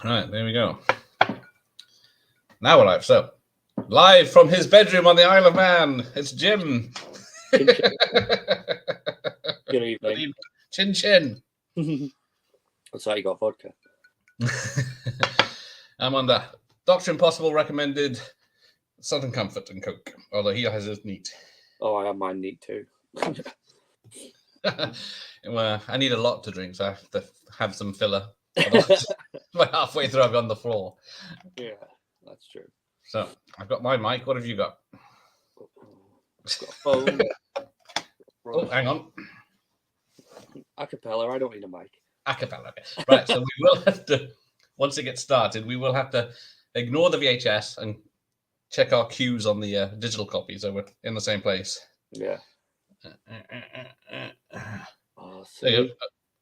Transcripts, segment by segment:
All right, there we go. Now we're live. So, live from his bedroom on the Isle of Man, it's Jim. Good evening. Chin chin. That's how you got vodka. I'm on the Dr. Impossible recommended Southern Comfort and Coke, although he has his neat. Oh, I have mine neat too. Well, I need a lot to drink, so I have to have some filler. Otherwise, by halfway through, I've got on the floor. Yeah, that's true. So, I've got my mic. What have you got? I've got a phone. Oh, hang on. Acapella, I don't need a mic. Acapella. Right, so we will have to, once it gets started, we will have to ignore the VHS and check our cues on the digital copy, so we're in the same place. Yeah. Oh, see.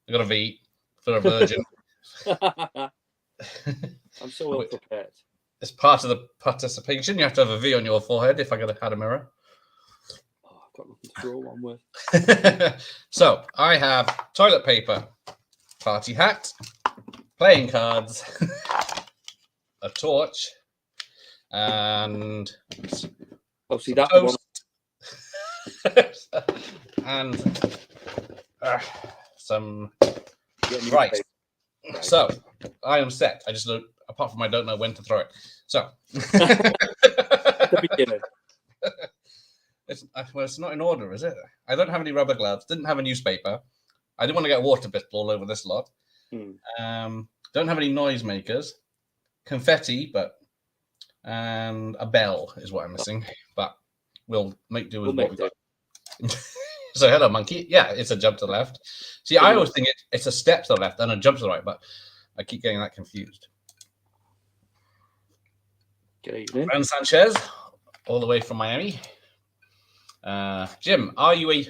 I got a V for a virgin. I'm so well prepared. It's part of the participation. You have to have a V on your forehead if I had a mirror. Oh, I've got nothing to draw one with. So I have toilet paper, party hat, playing cards, a torch, and see that one. And some right. So I am set. I just don't. Apart from I don't know when to throw it. So the beginning. It's not in order, is it? I don't have any rubber gloves. Didn't have a newspaper. I didn't want to get a water pistol all over this lot. Don't have any noisemakers. Confetti, and a bell is what I'm missing. But we'll make do with what we got. So hello, monkey. Yeah, it's a jump to the left. See, I always think it's a step to the left and a jump to the right, but I keep getting that confused. Good evening. Fran Sanchez, all the way from Miami. Jim, are we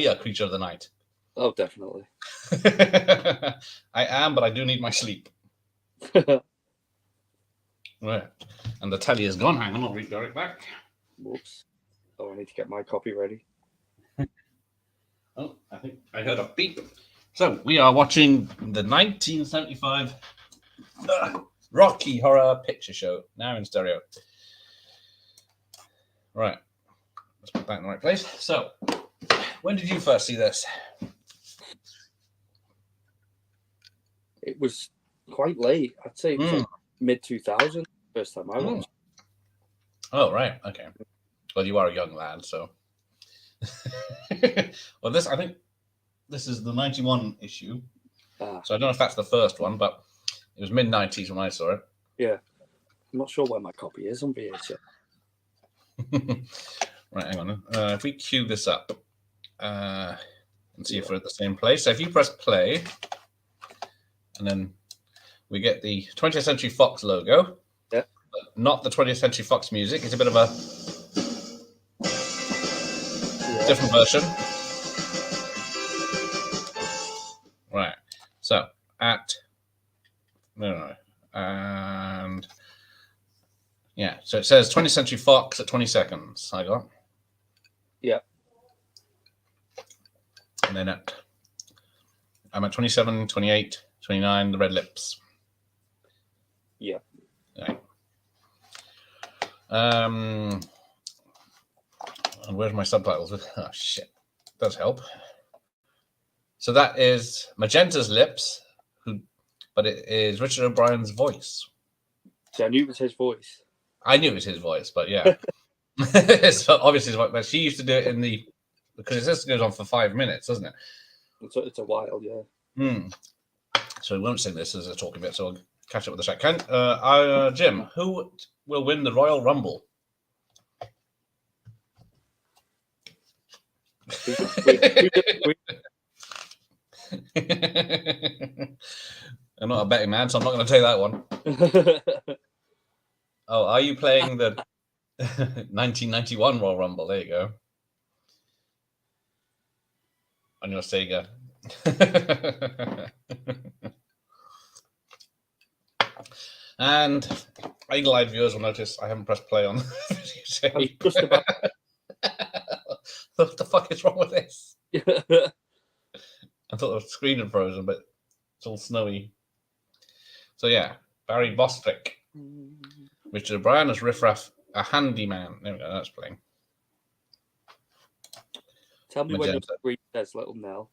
a creature of the night? Oh, definitely. I am, but I do need my sleep. Right. And the telly is gone. Hang on, I'll redirect back. Whoops. Oh, I need to get my copy ready. Oh, I think I heard a beep. So we are watching the 1975 Rocky Horror Picture Show, now in stereo. Right. Let's put that in the right place. So, when did you first see this? It was quite late. I'd say it was like mid-2000s, first time I watched. Oh, right. Okay. Well, you are a young lad, so. Well, I think this is the 91 issue. So I don't know if that's the first one, but it was mid-90s when I saw it. Yeah. I'm not sure where my copy is on VHS. Right, hang on. If we cue this up and see if we're at the same place. So if you press play, and then we get the 20th Century Fox logo. Yeah. But not the 20th Century Fox music. It's a bit of a different version. Right. So and yeah, so it says 20th Century Fox at 20 seconds. I got. Yeah. And then I'm at 27, 28, 29, the red lips. Yeah. Right. And where's my subtitles? Oh, shit. Does help. So that is Magenta's lips, but it is Richard O'Brien's voice. See, I knew it was his voice. I knew it was his voice, but yeah. So obviously, but she used to do it because this goes on for 5 minutes, doesn't it? It's a while, yeah. So we won't sing this as a talking bit, so I'll catch up with the chat. Jim, who will win the Royal Rumble? I'm not a betting man, so I'm not going to take that one. Oh, are you playing the 1991 Royal Rumble? There you go. On your Sega. And eagle-eyed viewers will notice I haven't pressed play on the video. Just about. What the fuck is wrong with this? I thought the screen had frozen, but it's all snowy. So yeah, Barry Bostwick. Richard O'Brien as Riff Raff, a handyman. There we go, that's playing. Tell me when your screen says Little Nell.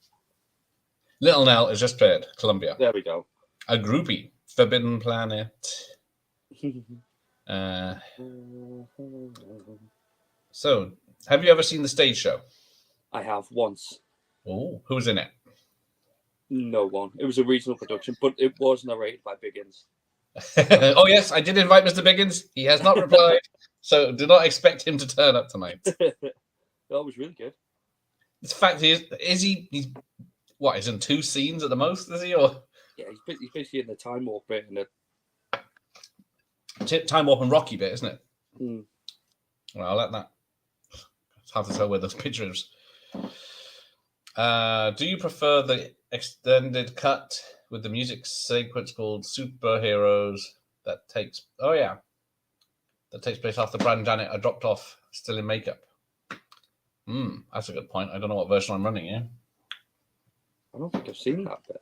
Little Nell is just played, Columbia. There we go. A groupie, Forbidden Planet. So, have you ever seen the stage show? I have once. Oh, who's in it? No one. It was a regional production, but it was narrated by Biggins. Oh yes, I did invite Mr. Biggins. He has not replied, so do not expect him to turn up tonight. That was really good. The fact is he's what? He's in 2 scenes at the most, is he? Or yeah, he's basically in the time warp bit and the time warp and Rocky bit, isn't it? Mm. Well, I'll let that. It's hard to tell where those pictures. Do you prefer the extended cut with the music sequence called Superheroes that takes place after Brad and Janet are dropped off still in makeup? That's a good point. I don't know what version I'm running here. I don't think I've seen that bit.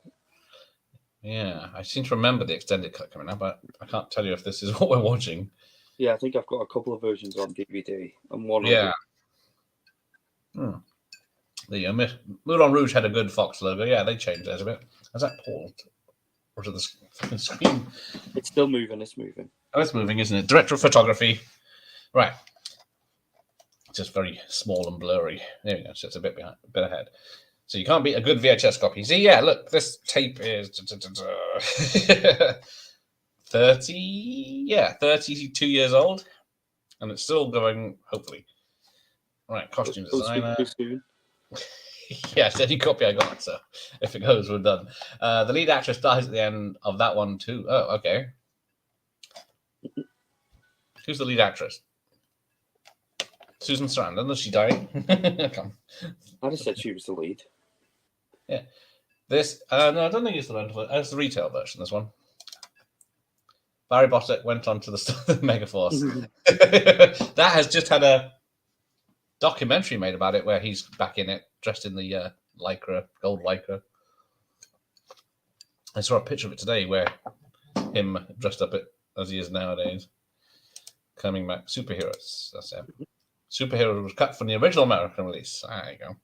Yeah, I seem to remember the extended cut coming up, but I can't tell you if this is what we're watching. Yeah, I think I've got a couple of versions on DVD and one. Yeah. The Moulin Rouge had a good Fox logo. Yeah, they changed theirs a bit. Is that Paul? Or to the fucking screen? It's still moving. It's moving. Oh, it's moving, isn't it? Director of photography. Right. Just very small and blurry. There we go. So it's a bit behind, a bit ahead. So you can't beat a good VHS copy. See, yeah, look, this tape is 32 years old, and it's still going. Hopefully, right. Costume designer. Yes, any copy I got. So if it goes, we're done. The lead actress dies at the end of that one too. Oh, okay. Who's the lead actress? Susan Sarandon. Does she die? I just said she was the lead. Yeah. This, no, I don't think it's the rental. It's the retail version, this one. Barry Bostwick went on to the Megaforce. That has just had a documentary made about it where he's back in it, dressed in the lycra, gold lycra. I saw a picture of it today where him dressed up as he is nowadays. Coming back. Superheroes. That's it. Superheroes was cut from the original American release. There you go.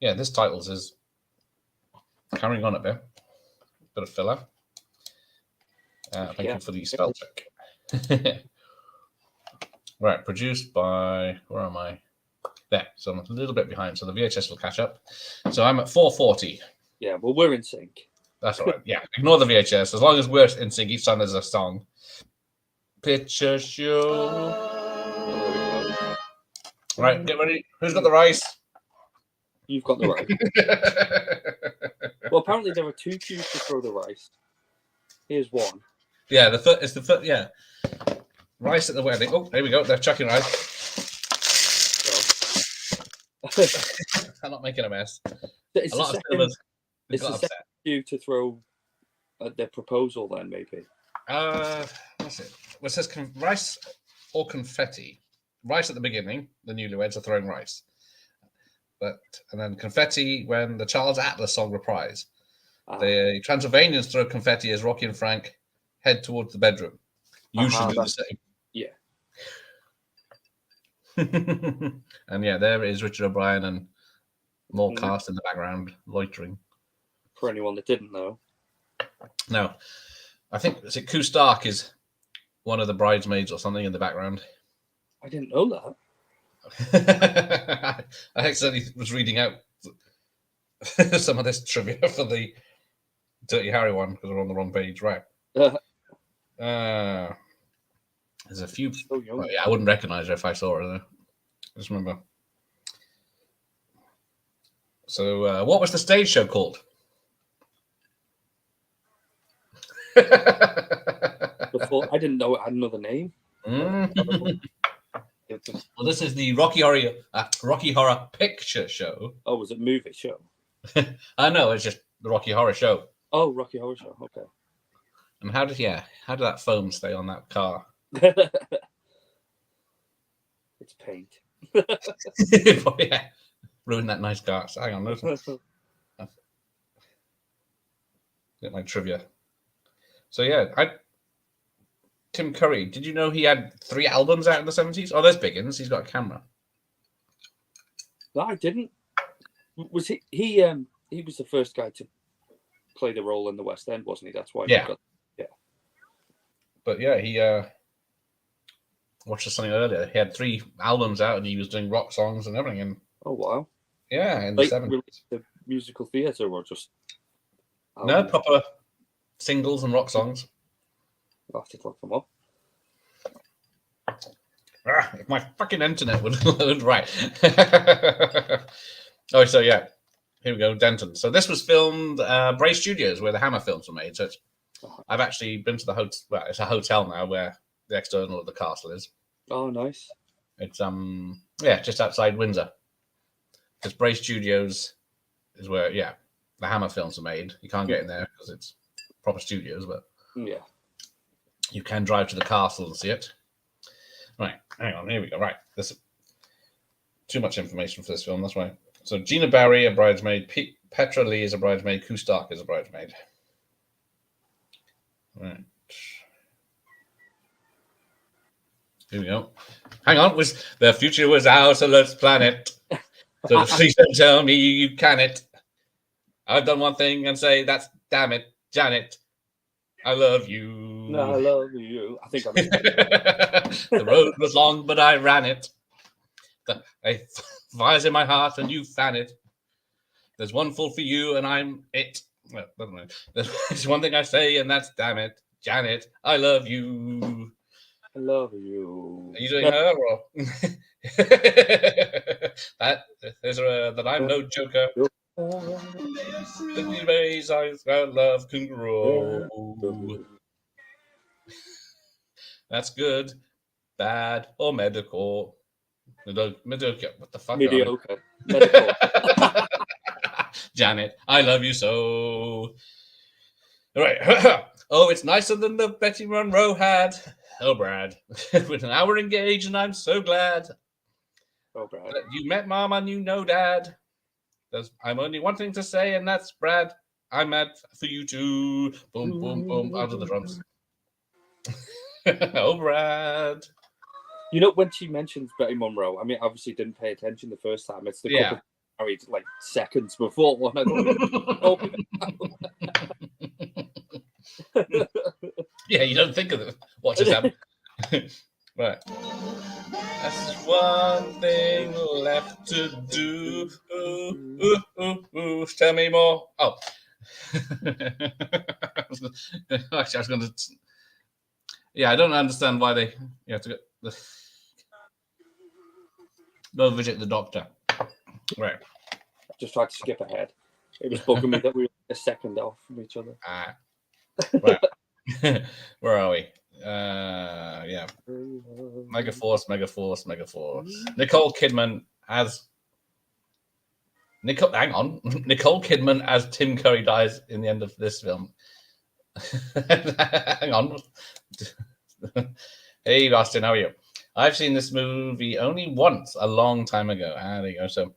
Yeah, this titles is carrying on a bit. Bit of filler. Thank you for the spell check. Right, produced by, where am I? There, so I'm a little bit behind, so the VHS will catch up. So I'm at 440. Yeah, well, we're in sync. That's all right. Yeah, ignore the VHS. As long as we're in sync, each time there's a song. Picture show. Right, get ready. Who's got the rice? You've got the rice. Well, apparently there are 2 cubes to throw the rice. Here's one. Yeah, it's the foot. Yeah, rice at the wedding. Oh, there we go. They're chucking rice. I'm not making a mess. It's a lot of cinemas. It's the second cube to throw their proposal. Then maybe. What's it? Well, it says rice or confetti. Rice at the beginning. The newlyweds are throwing rice. And then confetti when the Charles Atlas song reprise. The Transylvanians throw confetti as Rocky and Frank head towards the bedroom. You should do the same. Yeah. And yeah, there is Richard O'Brien and more cast in the background loitering. For anyone that didn't know. No. I think Koo Stark is one of the bridesmaids or something in the background. I didn't know that. I accidentally was reading out some of this trivia for the Dirty Harry one because we're on the wrong page. Right. There's a few. Well, yeah, I wouldn't recognize her if I saw her, though. Just remember. So, what was the stage show called? Before, I didn't know it had another name. Well, this is the Rocky Horror Picture Show. Oh, was it movie show? I know, it's just the Rocky Horror Show. Oh, Rocky Horror Show. Okay. And how did that foam stay on that car? It's paint. Oh, yeah, ruined that nice car. So hang on, get my trivia. So yeah, Tim Curry. Did you know he had 3 albums out in the 70s? Oh, there's Biggins. He's got a camera. No, I didn't. Was he? He was the first guy to play the role in the West End, wasn't he? That's why. Yeah. But yeah, he watched something earlier. He had 3 albums out, and he was doing rock songs and everything. And oh wow. Yeah, in the 70s. The musical theatre or just no proper singles and rock songs. I'll have to look them up. If my fucking internet would load right. Oh, so yeah, here we go, Denton. So this was filmed Bray Studios, where the Hammer films were made. So I've actually been to the hotel. Well, it's a hotel now where the external of the castle is. Oh, nice. It's just outside Windsor. Because Bray Studios is where the Hammer films are made. You can't get in there because it's proper studios, but yeah, you can drive to the castle and see it. Right, hang on, here we go. Right, there's too much information for this film, that's why. So Gina Barry, a bridesmaid. Petra Lee is a bridesmaid. Koo Stark is a bridesmaid. Right. Here we go. Hang on, the future was ours, so let's plan it. So please don't tell me you can it. I've done one thing and say, that's damn it, Janet. I love you. No, I love you. I think I'm. The road was long, but I ran it. Fire's in my heart, and you fan it. There's one full for you, and I'm it. Well, doesn't matter. There's one thing I say, and that's damn it, Janet. I love you. I love you. Are you doing her or that I'm no joker? The ways I love can grow. That's good, bad, or medical. Mediocre. What the fuck? Mediocre. Medical. Janet, I love you so. All right. Oh, it's nicer than the Betty Monroe had. Oh, Brad. With an hour engaged, and I'm so glad. Oh, Brad. You met Mom and you know Dad. I'm only one thing to say, and that's Brad. I'm mad for you too. Boom, boom, boom. Out of the drums. Oh, Brad. You know, when she mentions Betty Monroe, I mean, obviously didn't pay attention the first time. It's the couple married like seconds before. And I yeah, you don't think of it. What just happened? Right. That's one thing left to do. Tell me more. Oh. Actually, I was going to. Yeah, I don't understand why you have to go visit the doctor. Right. Just tried to skip ahead. It was bugging me that we were a second off from each other. Right. Where are we? Yeah. Megaforce. Nicole Kidman as Nicole Kidman as Tim Curry dies in the end of this film. Hang on. Hey, Austin, how are you? I've seen this movie only once, a long time ago. There you go. So,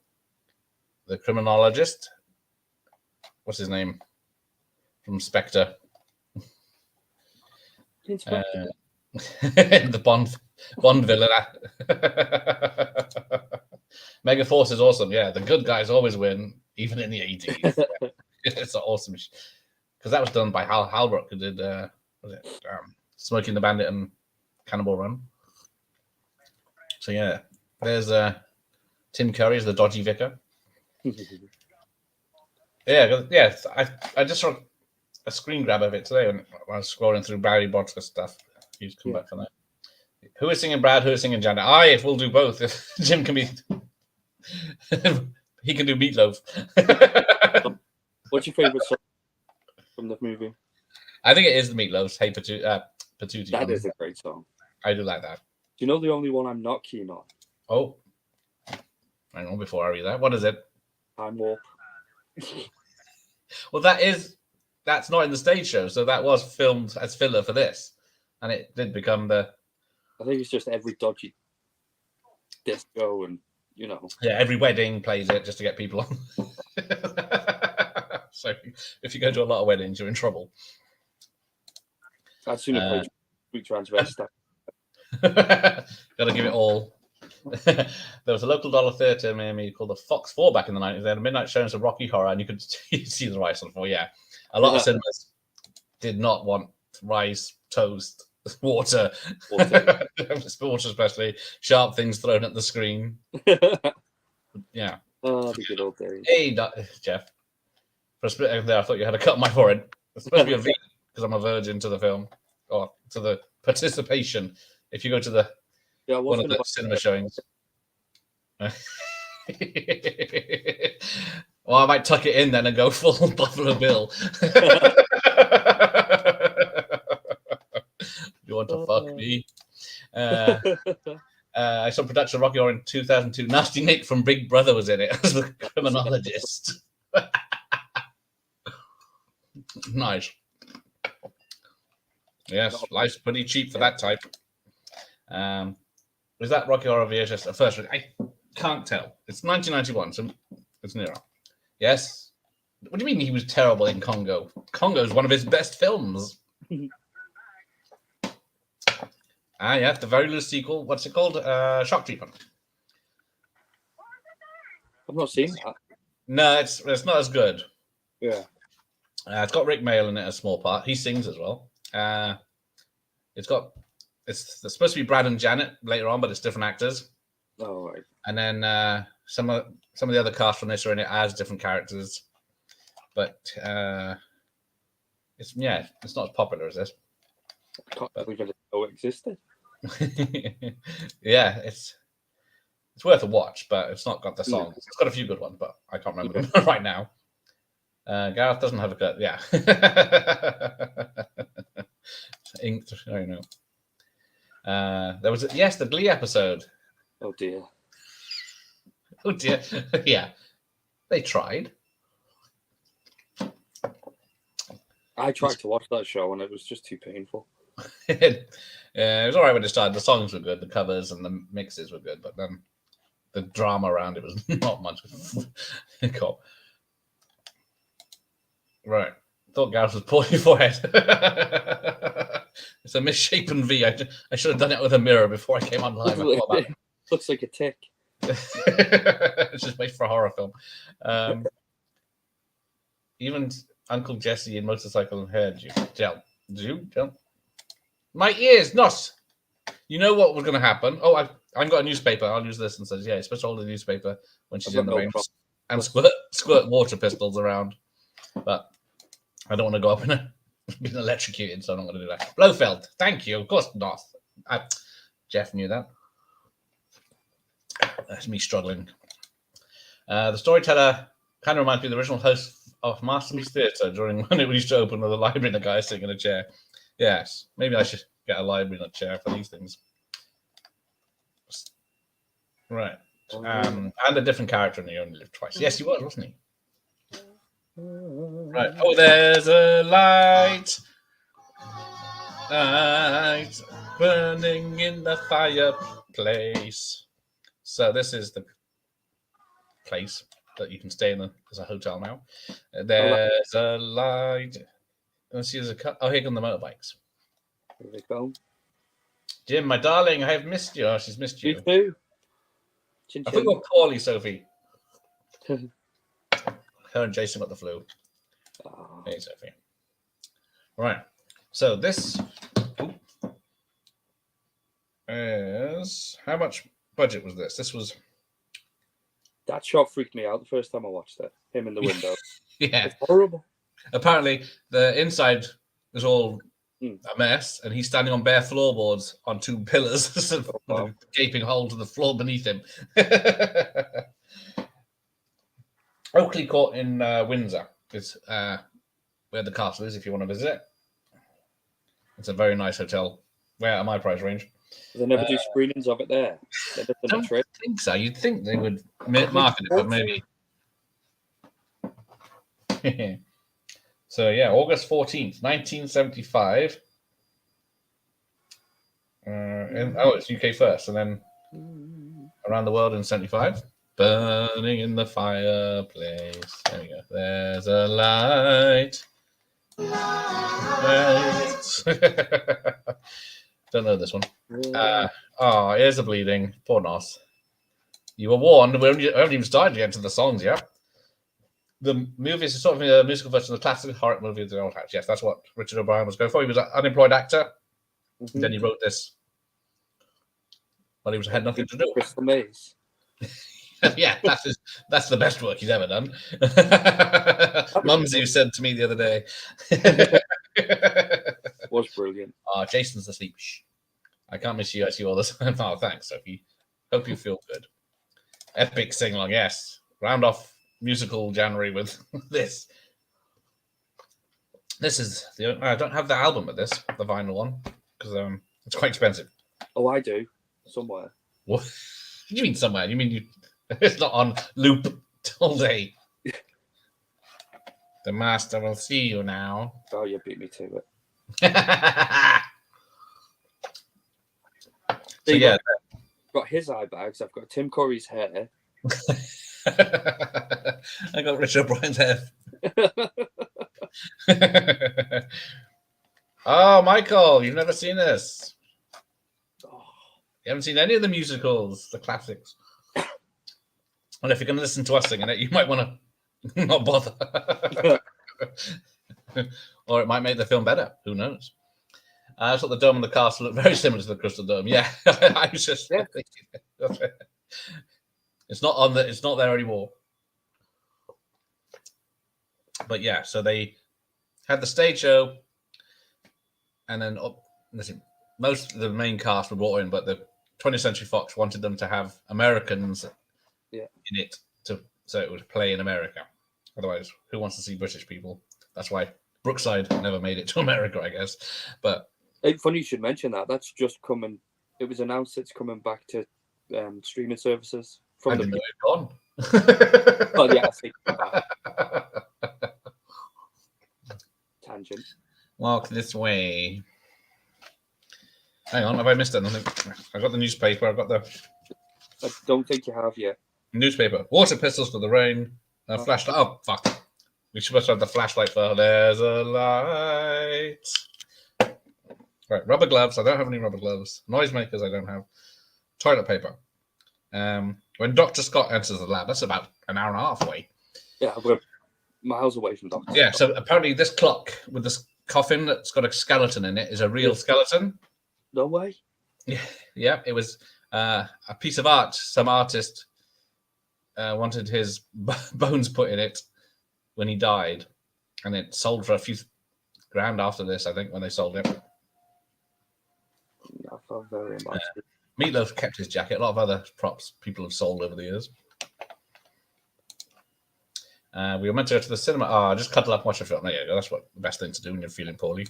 the criminologist. What's his name? From Spectre. The Bond villain. Megaforce is awesome. Yeah, the good guys always win, even in the 80s. Yeah. It's awesome. Because that was done by Hal Halbrook, who did Smoking the Bandit and Cannonball Run. So yeah, there's Tim Curry as the dodgy vicar. Yeah. I just saw a screen grab of it today when I was scrolling through Barry Bodker stuff. He's come back for that. Who is singing Brad? Who is singing Janet? If we'll do both. If Jim can be, he can do Meatloaf. What's your favorite song from the movie? I think it is the Meatloaf's "Hey Patootie." That is a great song. I do like that. Do you know the only one I'm not keen on? Oh, hang on before I read that. What is it? Time Warp. Well, that's not in the stage show, so that was filmed as filler for this, and it did become the. I think it's just every dodgy disco and every wedding plays it just to get people on. So if you go to a lot of weddings, you're in trouble. I'd sooner play Street Transvestite. Gotta give it all. There was a local dollar theatre near me called the Fox 4 back in the 90s. They had midnight showings of Rocky Horror, and you could see the rice on the floor. Yeah. A lot of cinemas did not want rice, toast, water, especially sharp things thrown at the screen. Yeah. Oh, the good old days. Hey, Jeff. For a split there, I thought you had a cut on my forehead. It's supposed to be a V because I'm a virgin to the film or to the participation. If you go to the one of the cinema showings. Well, I might tuck it in then and go full Buffalo Bill. You want to fuck me? I saw production of Rocky Horror in 2002. Nasty Nick from Big Brother was in it as the criminologist. Nice. Yes, life's pretty cheap for that type. Was that Rocky Horror VHS at first? I can't tell. It's 1991, so it's nearer. Yes. What do you mean he was terrible in Congo? Congo is one of his best films. Yeah, the very little sequel. What's it called? Shock Treatment. I've not seen that. No, it's not as good. Yeah. It's got Rick Mayall in it, a small part. He sings as well. It's supposed to be Brad and Janet later on, but it's different actors. Oh, right. And then some of the other cast from this are in it as different characters. But it's not as popular as this. I can't believe I didn't know it existed. Yeah, it's worth a watch, but it's not got the songs. It's got a few good ones, but I can't remember them right now. Gareth doesn't have a cut. Yeah. Inked, I know. There was the Glee episode. Oh dear. Oh dear. Yeah. They tried. I tried to watch that show and it was just too painful. It was all right when it started. The songs were good, the covers and the mixes were good, but then the drama around it was not much. Cool. Right. Thought Gareth was poorly forehead. It's a misshapen V. I should have done it with a mirror before I came online. Looks like a tick. It's just made for a horror film. Even Uncle Jesse in Motorcycle and Hair Jump. My ears, not. You know what was going to happen? Oh, I've got a newspaper. I'll use this and says, yeah, you're supposed to hold the newspaper when she's in the rain and squirt water pistols around. But I don't want to go up and be electrocuted, so I'm not going to do that. Blofeld, thank you. Of course not. Jeff knew that. That's me struggling. The storyteller kind of reminds me of the original host of Masterpiece Theatre during when it used to open with a library and a guy sitting in a chair. Yes, maybe I should get a library and a chair for these things. Right. And a different character in He Only Lived Twice. Yes, he was, wasn't he? Right. Oh, there's a light burning in the fireplace. So this is the place that you can stay in as a hotel now. There's a light. Let's see, there's a cut. Oh, here come the motorbikes. Here they go. Jim, my darling, I have missed you. Oh, she's missed you. You too. Chin, I think you're poorly, Sophie. Her and Jason got the flu. Oh. Hey, Sophie. Right. So this is how much budget was this? This was. That shot freaked me out the first time I watched it. Him in the window. Yeah. It's horrible. Apparently, the inside was all a mess, and he's standing on bare floorboards on two pillars, with a gaping hole to the floor beneath him. Oakley Court in Windsor is where the castle is, if you want to visit it. It's a very nice hotel, way out of my price range. They never do screenings of it there. I don't think so. You'd think they would market it, but maybe. So, yeah, August 14th, 1975. It's UK first, and then around the world in 75. Burning in the fireplace. There we go. There's a light Don't know this one. Ears are bleeding. Poor Nos. You were warned. We haven't even started yet to the songs yet. The movie is sort of a musical version of the classic horror movie of the old house. Yes, that's what Richard O'Brien was going for. He was an unemployed actor. Mm-hmm. Then he wrote this. Well, he had nothing to do. Crystal Maze. Yeah, that's the best work he's ever done. Mumsy said to me the other day. Was brilliant. Jason's asleep. Shh. I can't miss you. I see you all the time. Oh, thanks, Sophie. Hope you feel good. Epic sing along, yes. Round off musical January with this. This is I don't have the album with this, the vinyl one, because it's quite expensive. Oh, I do. Somewhere. What do you mean somewhere? You mean it's not on loop all day? The master will see you now. Oh, you beat me to it. So yeah, got his eye bags. I've got Tim Curry's hair. I got Richard O'Brien's hair. Oh, Michael, you've never seen this. You haven't seen any of the musicals, the classics. Well, if you're going to listen to us singing it, you might want to not bother. Or it might make the film better. Who knows? I thought the dome and the castle looked very similar to the Crystal Dome. Yeah, I was just thinking. It's not there anymore. But yeah, so they had the stage show, and then listen, most of the main cast were brought in, but the 20th Century Fox wanted them to have Americans in it so it would play in America. Otherwise, who wants to see British people? That's why Brookside never made it to America, I guess. But it's funny you should mention that. That's just coming. It was announced it's coming back to streaming services from I didn't know it gone. Well, yeah, I think tangent. Walk this way. Hang on, have I missed anything? I got the newspaper. I don't think you have yet. Newspaper. Water pistols for the rain. Flashlight. Oh, fuck. We should have the flashlight for There's a Light. Right, rubber gloves. I don't have any rubber gloves. Noisemakers, I don't have. Toilet paper. When Dr. Scott enters the lab, that's about an hour and a half away. Yeah, we're miles away from Dr. Yeah, so apparently this clock with this coffin that's got a skeleton in it is a real skeleton. No way. Yeah, it was a piece of art. Some artist wanted his bones put in it when he died, and it sold for a few grand after this, I think, when they sold it. I felt very much. Meatloaf kept his jacket. A lot of other props people have sold over the years. We were meant to go to the cinema. Just cuddle up and watch a film. There you go. That's what the best thing to do when you're feeling poorly.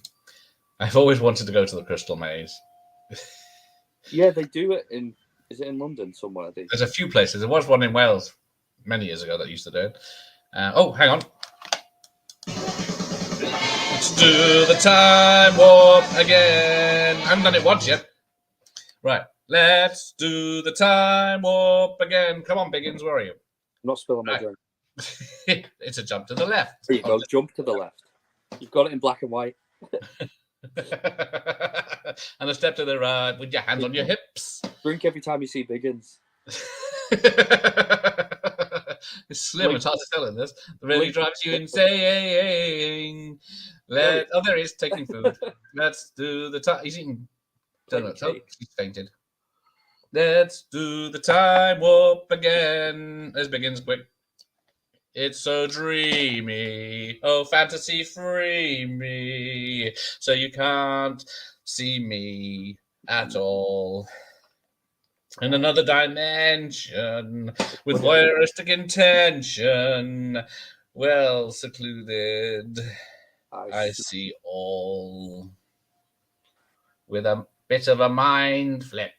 I've always wanted to go to the Crystal Maze. Yeah, they do it in. Is it in London somewhere? There's a few places. There was one in Wales many years ago that used to do it. Hang on. Let's do the time warp again. I haven't done it once yet. Right. Let's do the time warp again. Come on, Biggins. Where are you? I'm not spilling my drink. It's a jump to the left. There you go. Jump to the left. You've got it in black and white. And a step to the right with your hands on your hips. Drink every time you see Biggins. It's slim. It's hard to tell in this. It really drives you insane. There he is taking food. Let's do the time. He's eating donuts. Oh, he's fainted. Let's do the time warp again. There's Biggins, quick. It's so dreamy. Oh, fantasy free me. So you can't see me at all. In another dimension, with voyeuristic intention, well secluded, I see all. With a bit of a mind flip,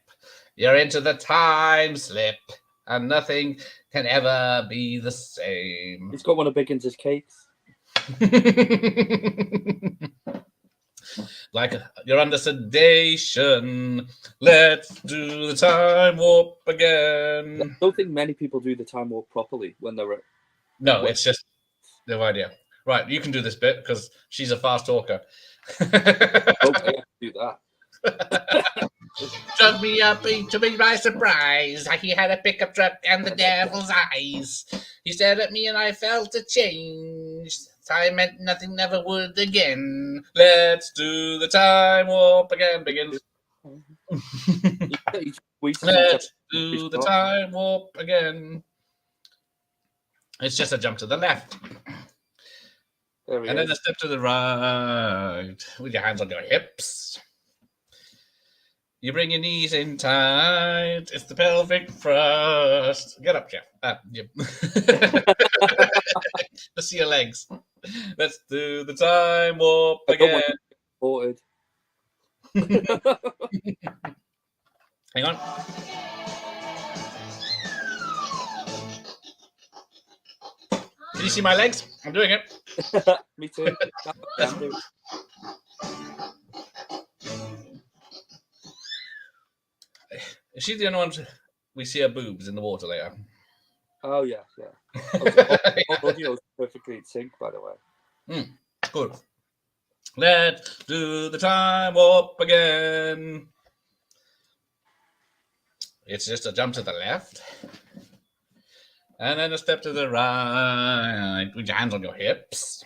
you're into the time slip, and nothing can ever be the same. He's got one of Biggins' cakes. Like you're under sedation. Let's do the time warp again. I don't think many people do the time warp properly when they're at... No, it's just no idea. Right, you can do this bit because she's a fast talker. Okay, I can do that. Drug me up to be my surprise. He had a pickup truck and the devil's eyes. He stared at me and I felt a change. I meant nothing never would again. Let's do the time warp again. Begins. Let's do the time warp again. It's just a jump to the left. And then a step to the right. With your hands on your hips. You bring your knees in tight. It's the pelvic thrust. Get up, Jeff. Yep. Let's see your legs. Let's do the time warp again. Hang on. Can you see my legs? I'm doing it. Me too. Is she the only one we see her boobs in the water later? Oh, yeah. Okay. Audio's perfectly in sync, by the way. Good. Let's do the time warp again. It's just a jump to the left. And then a step to the right. With your hands on your hips.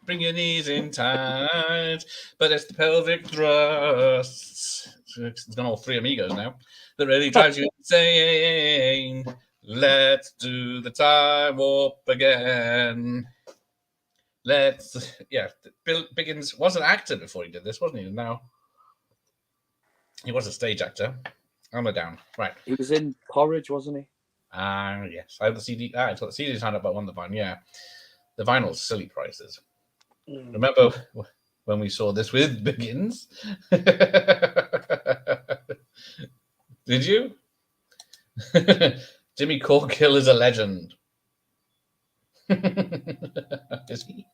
Bring your knees in tight. But it's the pelvic thrust. It's got all three amigos now. That really drives you insane. Let's do the time warp again. Bill Biggins was an actor before he did this, wasn't he? Now he was a stage actor. On the down. Right. He was in Porridge, wasn't he? Yes. I have the CD. I thought the CD signed up, but won the vinyl. Yeah. The vinyl's silly prices. Remember when we saw this with Biggins? Did you? Jimmy Corkill is a legend. Is he?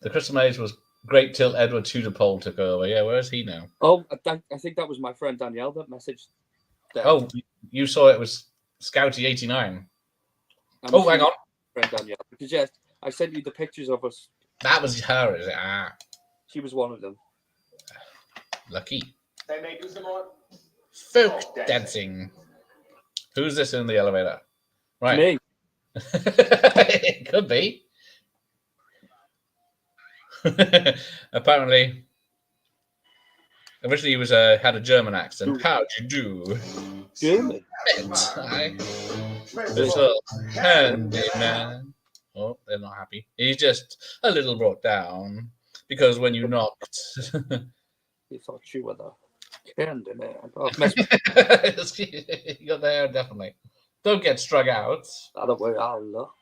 The Crystal Maze was great till Edward Tudor-Pole took over. Yeah, where is he now? Oh, I think that was my friend Danielle that messaged. Oh, you saw it was Scouty 89. Hang on. Friend Danielle. Because, yes, I sent you the pictures of us. That was her, is it? She was one of them. Lucky. They may do some more folk dancing. Who's this in the elevator? Right. Me. It could be. Apparently, originally he was had a German accent. How'd you do? German. Little handyman. Oh, they're not happy. He's just a little brought down because when you knocked, he thought you were the handyman. You got there definitely. Don't get struck out. That way I look.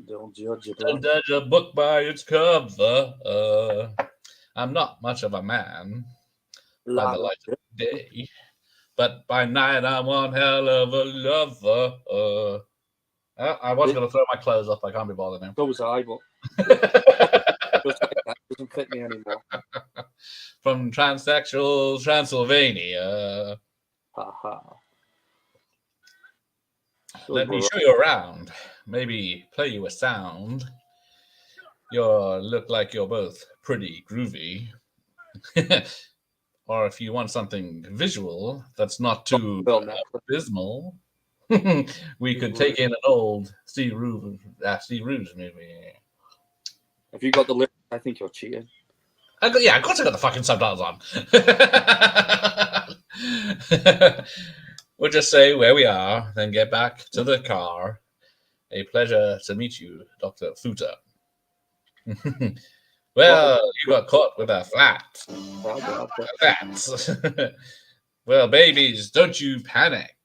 Don't judge it. Don't judge a book by its cover. I'm not much of a man by the light of day, but by night I'm one hell of a lover. I was going to throw my clothes up. I can't be bothered now. So was I, but that doesn't fit me anymore. From transsexual Transylvania. Let me show you around. Maybe play you a sound. You look like you're both pretty groovy. Or if you want something visual that's not too abysmal, we could take in an old Steve Reeves movie. If you got the lyrics, I think you're cheating. Of course I got the fucking subtitles on. We'll just say where we are, then get back to the car. A pleasure to meet you, Dr. Futer. Well, you got caught with a flat. Well, babies, don't you panic.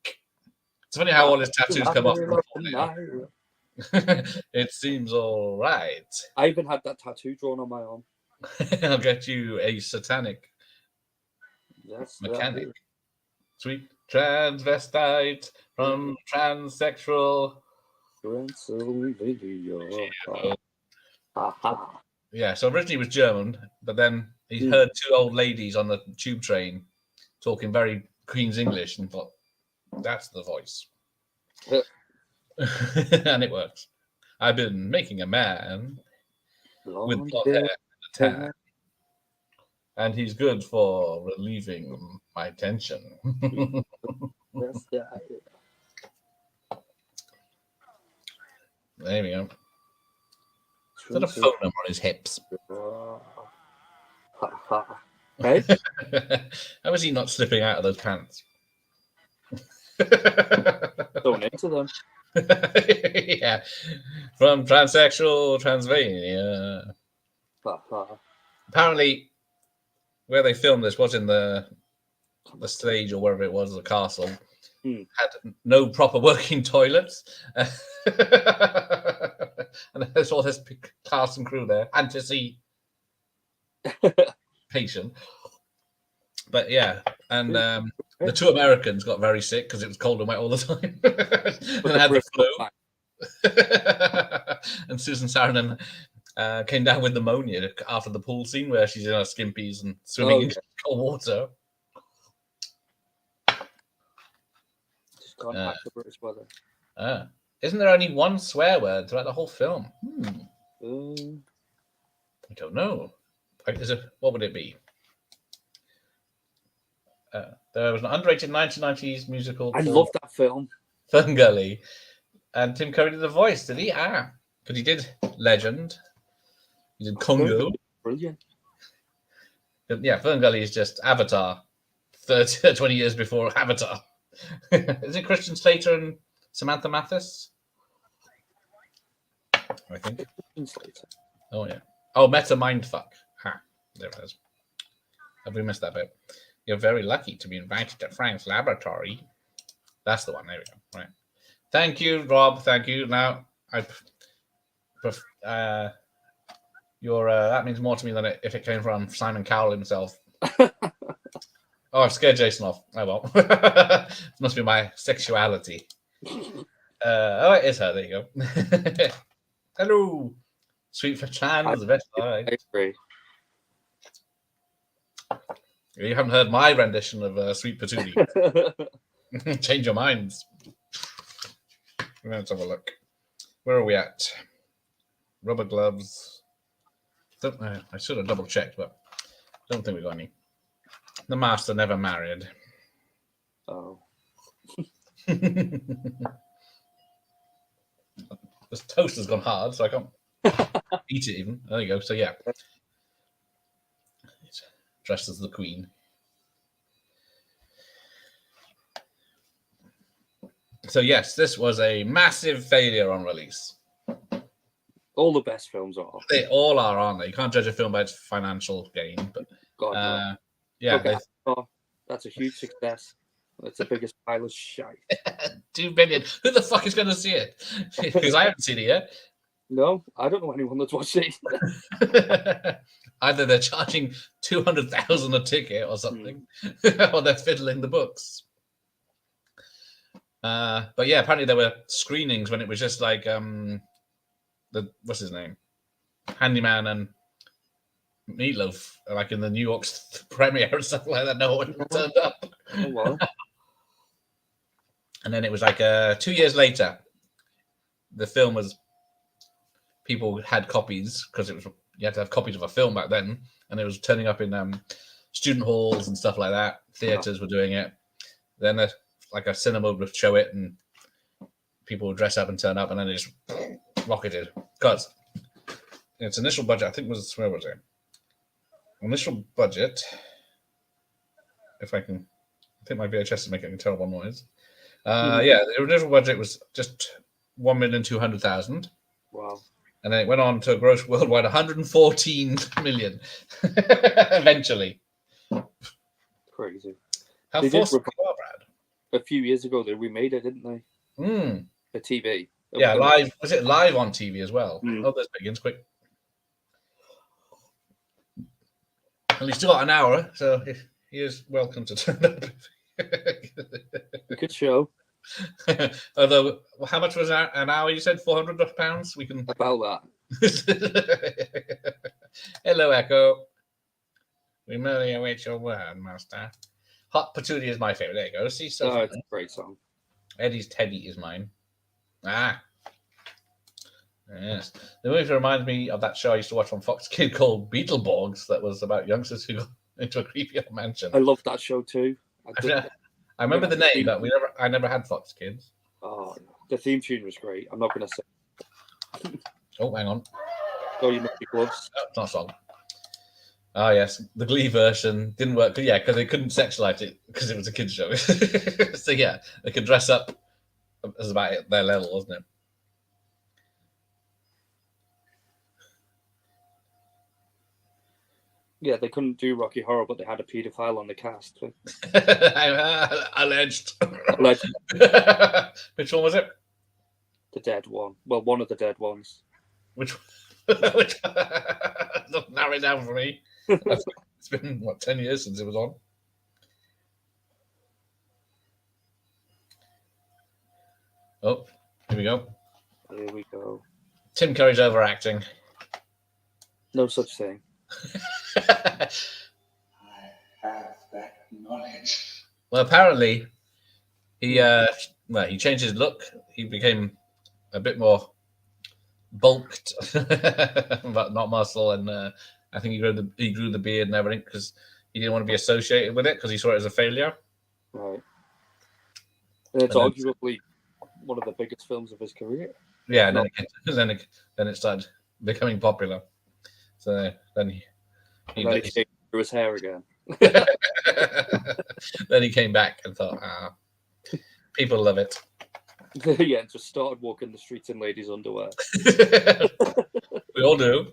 It's funny how all his tattoos come off. It seems all right. I even had that tattoo drawn on my arm. I'll get you a satanic mechanic. Sweet transvestite from transsexual. Yeah, so originally he was German, but then he heard two old ladies on the tube train talking very Queen's English and thought, that's the voice. And it works. I've been making a man with Blonde blonde hair hair. and a tan, and he's good for relieving my tension. That's the There we go. He's got a phone number on his hips. Hey? How is he not slipping out of those pants? Going into them. Yeah, from transsexual Transylvania. Apparently, where they filmed this was in the stage or wherever it was, the castle. Had no proper working toilets. And there's all this big cast and crew there and to see patient. But yeah, and the two Americans got very sick because it was cold and wet all the time. And had the flu. And Susan Sarandon came down with pneumonia after the pool scene where she's in her skimpies and swimming in cold water. Just can't hack the British weather. Isn't there only one swear word throughout the whole film? I don't know. What would it be? There was an underrated 1990s musical. I love that film. Ferngully. And Tim Curry did the voice, did he? Because he did Legend. He did Congo. Brilliant. Yeah, Ferngully is just Avatar. 20 years before Avatar. Is it Christian Slater and Samantha Mathis? I think. Christian Slater. Oh, yeah. Oh, Meta Mindfuck. There it is. Have we missed that bit? You're very lucky to be invited to Frank's laboratory. That's the one. There we go. Right. Thank you, Rob. Thank you. Now, that means more to me than if it came from Simon Cowell himself. Oh, I've scared Jason off. Oh, well. It must be my sexuality. It is her. There you go. Hello. Sweet for Chan is the best. All right. I agree. You haven't heard my rendition of Sweet Patootie. Change your minds. Let's have a look. Where are we at? Rubber gloves. I should have double checked, but I don't think we got any. The Master never married. Oh. This toast has gone hard, so I can't eat it even. There you go. So yeah. Dressed as the Queen. So yes, this was a massive failure on release. All the best films are. They all are, aren't they? You can't judge a film by its financial gain, but yeah, that's a huge success. It's the biggest pile of shite. 2 billion. Who the fuck is going to see it? Because I haven't seen it yet. No, I don't know anyone that's watched it. Either they're charging 200,000 a ticket or something, or they're fiddling the books. But yeah, apparently there were screenings when it was just like what's his name, Handyman and Meatloaf, like in the New York premiere and stuff like that. No one turned up. Oh, wow. And then it was like 2 years later, the film was. People had copies because it was you had to have copies of a film back then, and it was turning up in student halls and stuff like that. Theaters were doing it. Then like a cinema would show it, and people would dress up and turn up, and then it just rocketed. Because its initial budget, I think, was where was it? Initial budget. If I think my VHS is making a terrible noise. Yeah, the original budget was just 1,200,000. Wow. And then it went on to gross worldwide 114 million. Eventually. Crazy. How forceful you are, Brad. A few years ago, they remade it, didn't they? The TV. Yeah, live. Was it live on TV as well? Oh, there's Biggins, quick. And he's still got an hour, so he is welcome to turn up. Good show. Although, how much was an hour? You said £400. We can about that. Hello, Echo. We merely await your word, Master. Hot Patootie is my favorite. There you go. See, it's a great song. Eddie's Teddy is mine. Yes. The movie reminds me of that show I used to watch on Fox Kid called Beetleborgs that was about youngsters who got into a creepy old mansion. I love that show too. I remember the name, but I never had Fox Kids. Oh, the theme tune was great. I'm not going to say. Oh, hang on. Oh, you must be close. Oh, it's not a song. Oh, yes. The Glee version didn't work. Yeah, because they couldn't sexualize it because it was a kids' show. So, yeah, they could dress up as about their level, wasn't it? Yeah, they couldn't do Rocky Horror, but they had a paedophile on the cast. Alleged. Alleged. Which one was it? The dead one. Well, one of the dead ones. Which narrow it down for me. It's been, 10 years since it was on? Oh, here we go. Here we go. Tim Curry's overacting. No such thing. I have that knowledge. Well, apparently, he changed his look. He became a bit more bulked, but not muscle. And I think he grew the beard and everything because he didn't want to be associated with it because he saw it as a failure. Right. And it's arguably one of the biggest films of his career. Yeah, and then it started becoming popular. So then he threw his hair again. Then he came back and thought, people love it. Yeah, and just started walking the streets in ladies' underwear. We all do.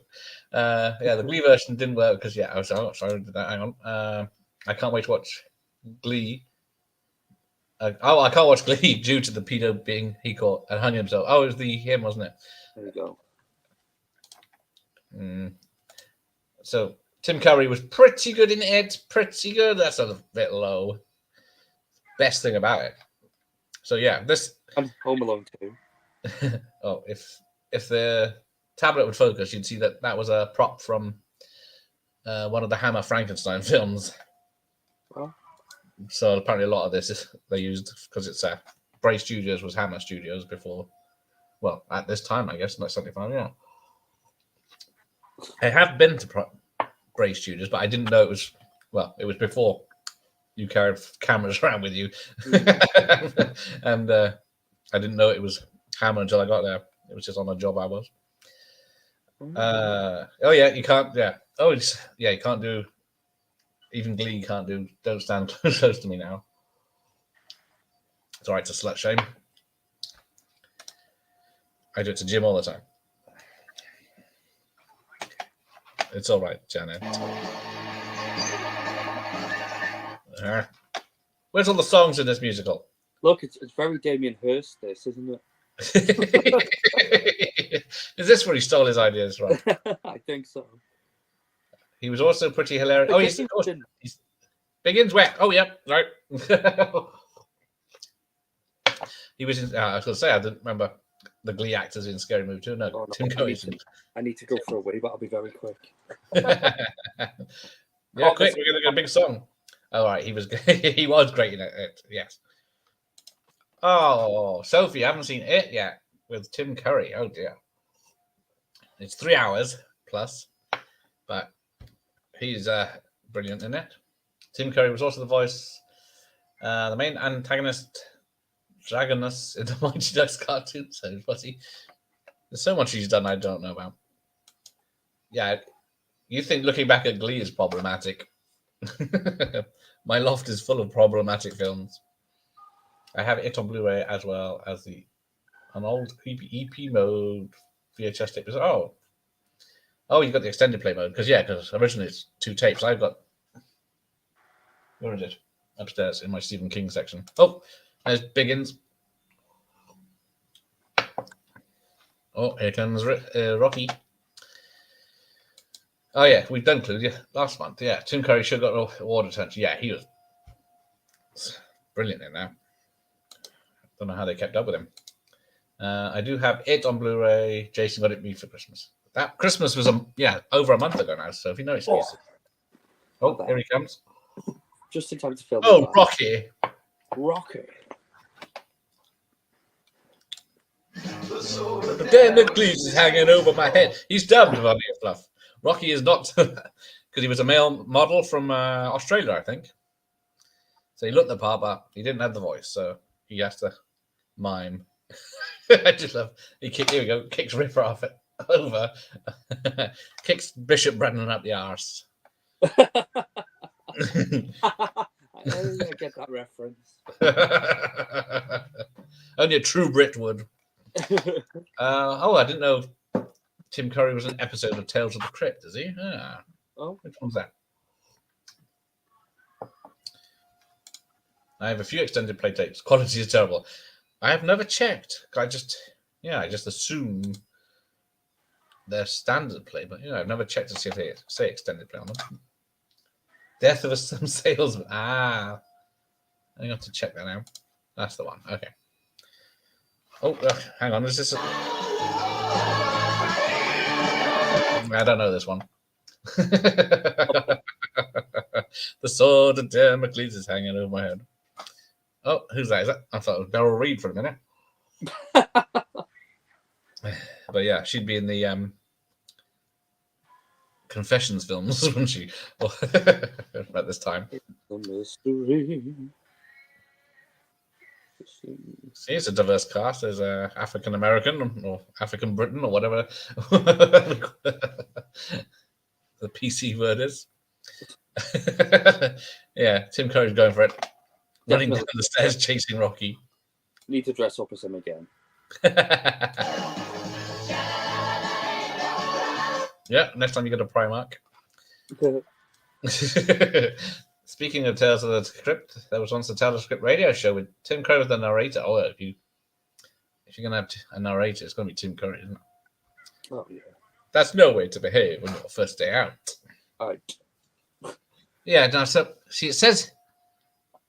The Glee version didn't work because I was sorry, did that. Hang on. I can't wait to watch Glee. I can't watch Glee due to the pedo being he caught and hung himself. Oh, it was him, wasn't it? There you go. So Tim Curry was pretty good in it. Pretty good. That's a bit low. Best thing about it. So yeah, this. And Home Alone 2. Oh, if the tablet would focus, you'd see that was a prop from one of the Hammer Frankenstein films. Well. So apparently a lot of this they used because it's Bray Studios was Hammer Studios before. Well, at this time, I guess, like 75. Yeah, I have been to Bray Studios, but I didn't know it was. Well, it was before you carried cameras around with you, and I didn't know it was Hammer until I got there. It was just on a job I was. You can't. Yeah. You can't do. Even Glee can't do. Don't stand close to me now. It's all right to slut shame. I do it to Jim all the time. It's all right, Janet. Where's all the songs in this musical? Look, it's very Damien Hirst, this, isn't it? Is this where he stole his ideas from? I think so. He was also pretty hilarious. He's Begins wet. Oh, yeah, right. He was in. I was going to say I didn't remember the Glee actors in Scary Movie 2. No, Tim Curry. I need to go for a wee, but I'll be very quick. Yeah, quick. We're going to get a big song. All right, he was he was great in it. Yes. Oh, Sophie, I haven't seen it yet with Tim Curry. Oh dear. It's 3 hours plus, but he's brilliant in it. Tim Curry was also the voice, the main antagonist, Dragonus in the Mighty Ducks cartoon. So what's he? There's so much he's done I don't know about. Yeah, you think looking back at Glee is problematic? My loft is full of problematic films. I have it on Blu-ray as well as an old creepy EP mode VHS tape. Oh, you got the extended play mode because originally it's 2 tapes. I've got. Where is it? Upstairs in my Stephen King section. Oh, there's Biggins. Oh, here comes Rocky. Oh yeah, we've done Clue last month. Yeah, Tim Curry should have got award attention. Yeah, he was brilliant in that. Don't know how they kept up with him. I do have it on Blu-ray. Jason got it me for Christmas. That Christmas was over a month ago now. So if you know excuses. Oh, here he comes. Just in time to film. Oh, Rocky. Rocky. The Damocles is hanging over my head. He's dubbed Vonnie and Fluff. Rocky is not, because he was a male model from Australia, I think. So he looked the part, but he didn't have the voice, so he has to mime. I just love. Here we go. Kicks Ripper off it over. Kicks Bishop Brennan up the arse. I get that reference. Only a true Brit would. I didn't know Tim Curry was an episode of Tales of the Crypt, is he? Oh, which one's that? I have a few extended play tapes. Quality is terrible. I have never checked. I just assume they're standard play, but I've never checked to see if they say extended play on them. Death of some salesman. I have to check that now. That's the one. Okay. Oh, hang on. Is this? I don't know this one. The sword of Damocles is hanging over my head. Oh, who's that? Is that? I thought it was Beryl Reid for a minute. But yeah, she'd be in the Confessions films, wouldn't she? At this time. the mystery. See, it's a diverse cast. There's African American or African Britain or whatever the PC word is. Yeah, Tim Curry's going for it. Running down the stairs, chasing Rocky. Need to dress up as him again. Yeah, next time you go to Primark. Speaking of Tales of the Crypt, there was once a Tales of the Crypt radio show with Tim Curry as the narrator. Oh, if you're gonna have a narrator, it's gonna be Tim Curry, isn't it? Oh yeah. That's no way to behave on your first day out. Right. Yeah, no, so see, it says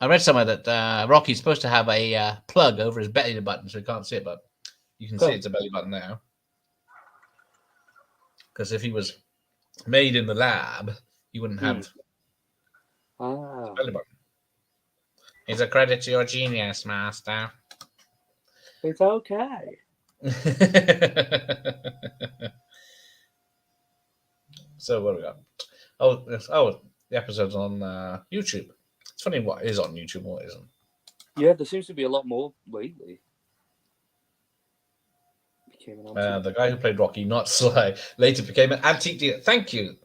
I read somewhere that Rocky's supposed to have a plug over his belly button, so you can't see it, but you can see it's a belly button now. Because if he was made in the lab, he wouldn't have a belly button. It's a credit to your genius, master. It's okay. So what do we got? Oh, the episode's on YouTube. It's funny what is on YouTube and what isn't. Yeah, there seems to be a lot more lately. The guy who played Rocky, not Sly, later became an antique dealer. Thank you.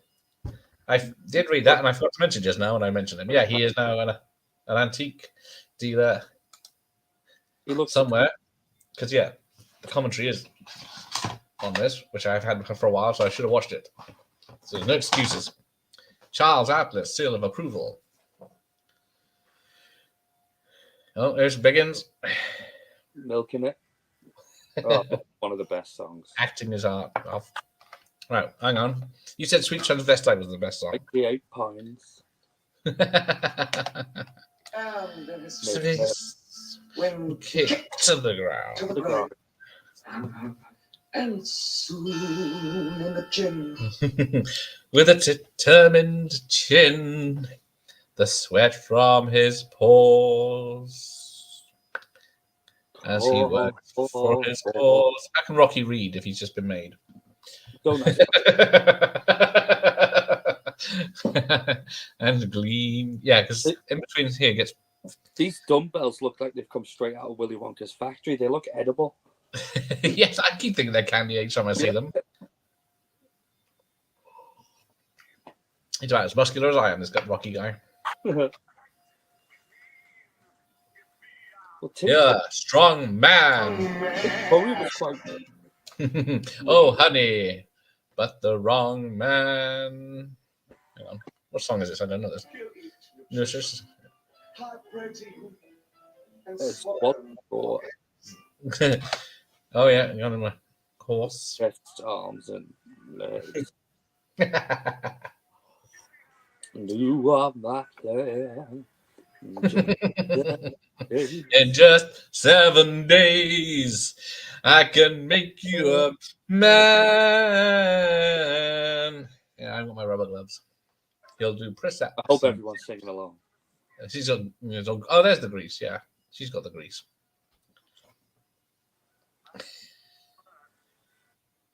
I did read that, and I forgot to mention just now when I mentioned him. Yeah, he is now an antique dealer He looks somewhere. Because, yeah, the commentary is on this, which I've had for a while, so I should have watched it. So there's no excuses. Charles Atlas, seal of approval. Oh, there's Biggins. milking it. Oh, one of the best songs. Acting his art off. Right, hang on. You said Sweet Transvestite was the best song. 88 pounds. When Kick to the ground. to the ground. And soon in the chin. With a determined chin, the sweat from his pores. As he works for his cause. How can Rocky read if he's just been made? Don't And gleam. Yeah, because in between here gets. These dumbbells look like they've come straight out of Willy Wonka's factory. They look edible. Yes, I keep thinking they're candy each time I see them. He's about as muscular as I am, this Rocky guy. Well, Yeah, strong man. Bowie was quite Oh, honey, but the wrong man. Hang on. What song is this? I don't know this. No, it's just... spot for Oh, yeah, you're on my horse. chest, arms, and legs. You are my plan. In just 7 days, I can make you a man. Yeah, I want my rubber gloves. He'll do press that. I hope everyone's singing along. She's on. Oh, there's the grease. Yeah, she's got the grease.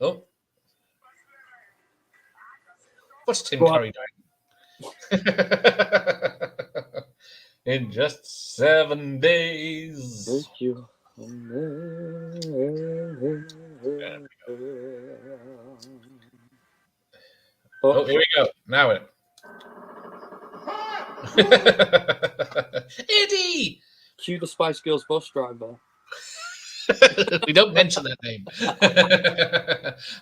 Oh. What's Tim Go on. Curry doing? In just 7 days. Thank you. Oh, here we go. Now it. Eddie! Cue the Spice Girls bus driver. We don't mention that name.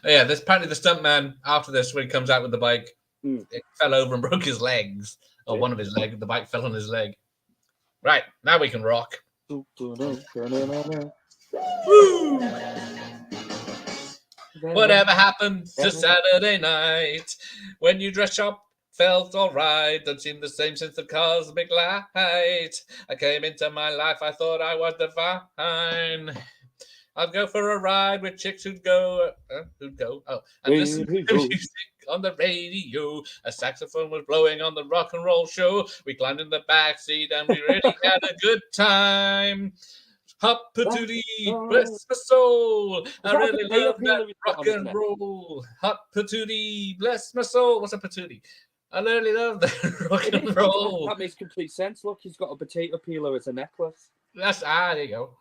Yeah, this apparently the stuntman after this, when he comes out with the bike, it fell over and broke his legs, or one of his legs. The bike fell on his leg. Right, now we can rock. Woo! Whatever happened to Saturday night when you dress up? Felt alright, don't seem the same since the cosmic light. I came into my life, I thought I was divine. I'd go for a ride with chicks who'd go, and listen to music on the radio. A saxophone was blowing on the rock and roll show. We climbed in the back seat and we really had a good time. Hop patootie, bless my soul. I really love that rock and roll. Hop patootie, bless my soul. What's a patootie? I really love that rock and roll. That makes complete sense. Look, he's got a potato peeler as a necklace. There you go.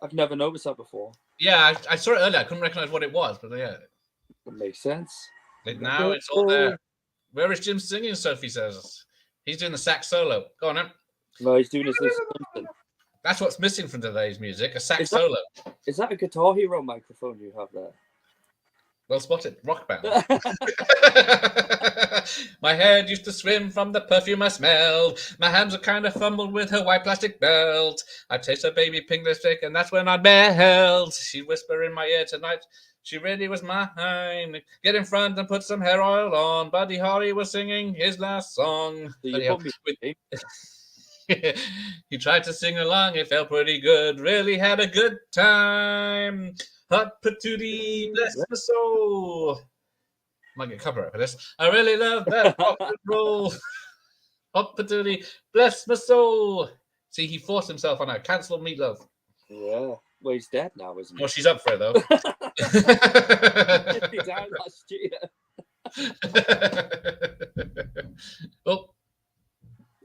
I've never noticed that before. Yeah, I saw it earlier. I couldn't recognize what it was, but yeah. It makes sense. Now it's all there. Where is Jim singing, Sophie says? He's doing the sax solo. Go on, then. No, he's doing his Lisa Simpson. That's what's missing from today's music, a sax solo. Is that a Guitar Hero microphone you have there? Well spotted. Rock band. My head used to swim from the perfume I smelled. My hands were kind of fumbled with her white plastic belt. I'd taste her baby pink lipstick, and that's when I'd melt. She'd whisper in my ear tonight, she really was mine. Get in front and put some hair oil on. Buddy Holly was singing his last song. He tried to sing along, it felt pretty good. Really had a good time. Hot patootie, bless my soul. Might get copyright for this. I really love that rock and roll. Hot patootie, bless my soul. See, he forced himself on her. Cancel Meatloaf. Yeah. Well, he's dead now, isn't he? Well, she's up for it, though. He died last year. Oh.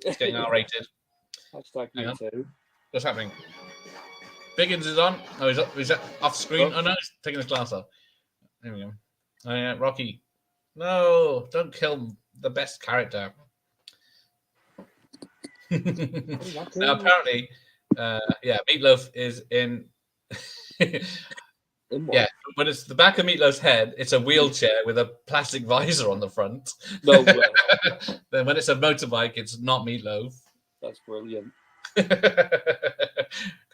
It's getting R-rated. Hashtag me too. What's happening? Biggins is on. Oh, he's off screen. Oh, no, he's taking his glass off. There we go. Oh, yeah, Rocky. No, don't kill the best character. Now, apparently, Meatloaf is in. Yeah, when it's the back of Meatloaf's head, it's a wheelchair with a plastic visor on the front. No way. Then when it's a motorbike, it's not Meatloaf. That's brilliant. Because